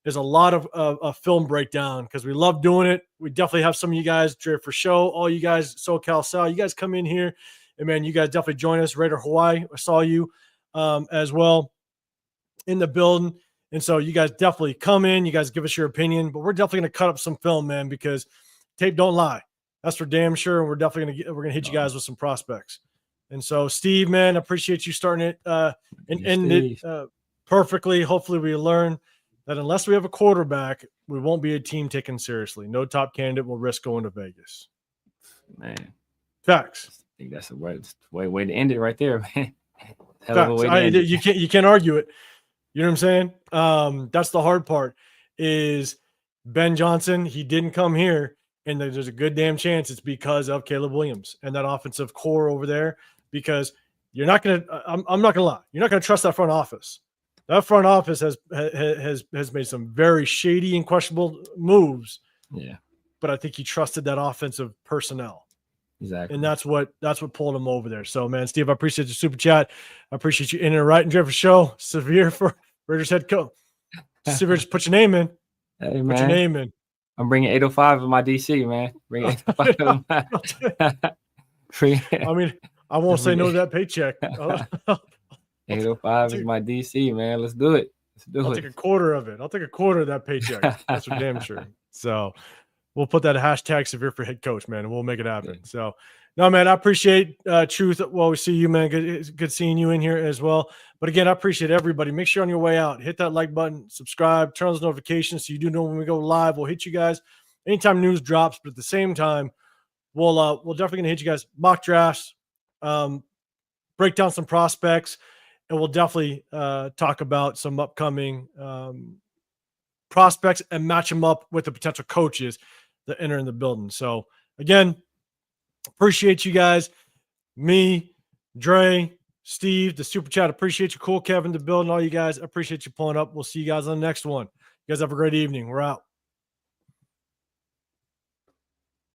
There's a lot of film breakdown because we love doing it. We definitely have some of you guys, Dre for show, all you guys, SoCal Sal, you guys come in here. And, man, you guys definitely join us. Raider Hawaii, I saw you as well in the building. And so you guys definitely come in. You guys give us your opinion. But we're definitely going to cut up some film, man, because tape don't lie. That's for damn sure. And we're definitely going to hit you guys with some prospects. And so, Steve, man, I appreciate you starting it and ending it perfectly. Hopefully we learn that unless we have a quarterback, we won't be a team taken seriously. No top candidate will risk going to Vegas. Man. Facts. I think that's a way to end it right there, man. Hell of a way to end it. You can't argue it. You know what I'm saying? That's the hard part is Ben Johnson. He didn't come here, and there's a good damn chance it's because of Caleb Williams and that offensive core over there, because you're not going to – I'm not going to lie. You're not going to trust that front office. That front office has made some very shady and questionable moves. Yeah. But I think he trusted that offensive personnel. Exactly. And that's what pulled him over there. So, man, Steve, I appreciate your super chat. I appreciate you in and right and Driven show. Severe for Raiders head coach. Severe, just put your name in. Hey, man. Put your name in. I'm bringing 805 in my DC, man. Bring 805 I mean, I won't say no to that paycheck. 805 is my DC, man. Let's do it. I'll take a quarter of it. I'll take a quarter of that paycheck. That's for damn sure. So we'll put that hashtag Severe for head coach, man, and we'll make it happen. Yeah. So, no, man, I appreciate Truth. Well, we see you, man. Good seeing you in here as well. But again, I appreciate everybody. Make sure on your way out, hit that like button, subscribe, turn on those notifications so you do know when we go live. We'll hit you guys anytime news drops. But at the same time, we'll definitely gonna hit you guys mock drafts, break down some prospects, and we'll definitely talk about some upcoming prospects and match them up with the potential coaches that enter in the building. So again, appreciate you guys. Me, Dre, Steve, the super chat. Appreciate you. Cool, Kevin, the building. All you guys, appreciate you pulling up. We'll see you guys on the next one. You guys have a great evening. We're out.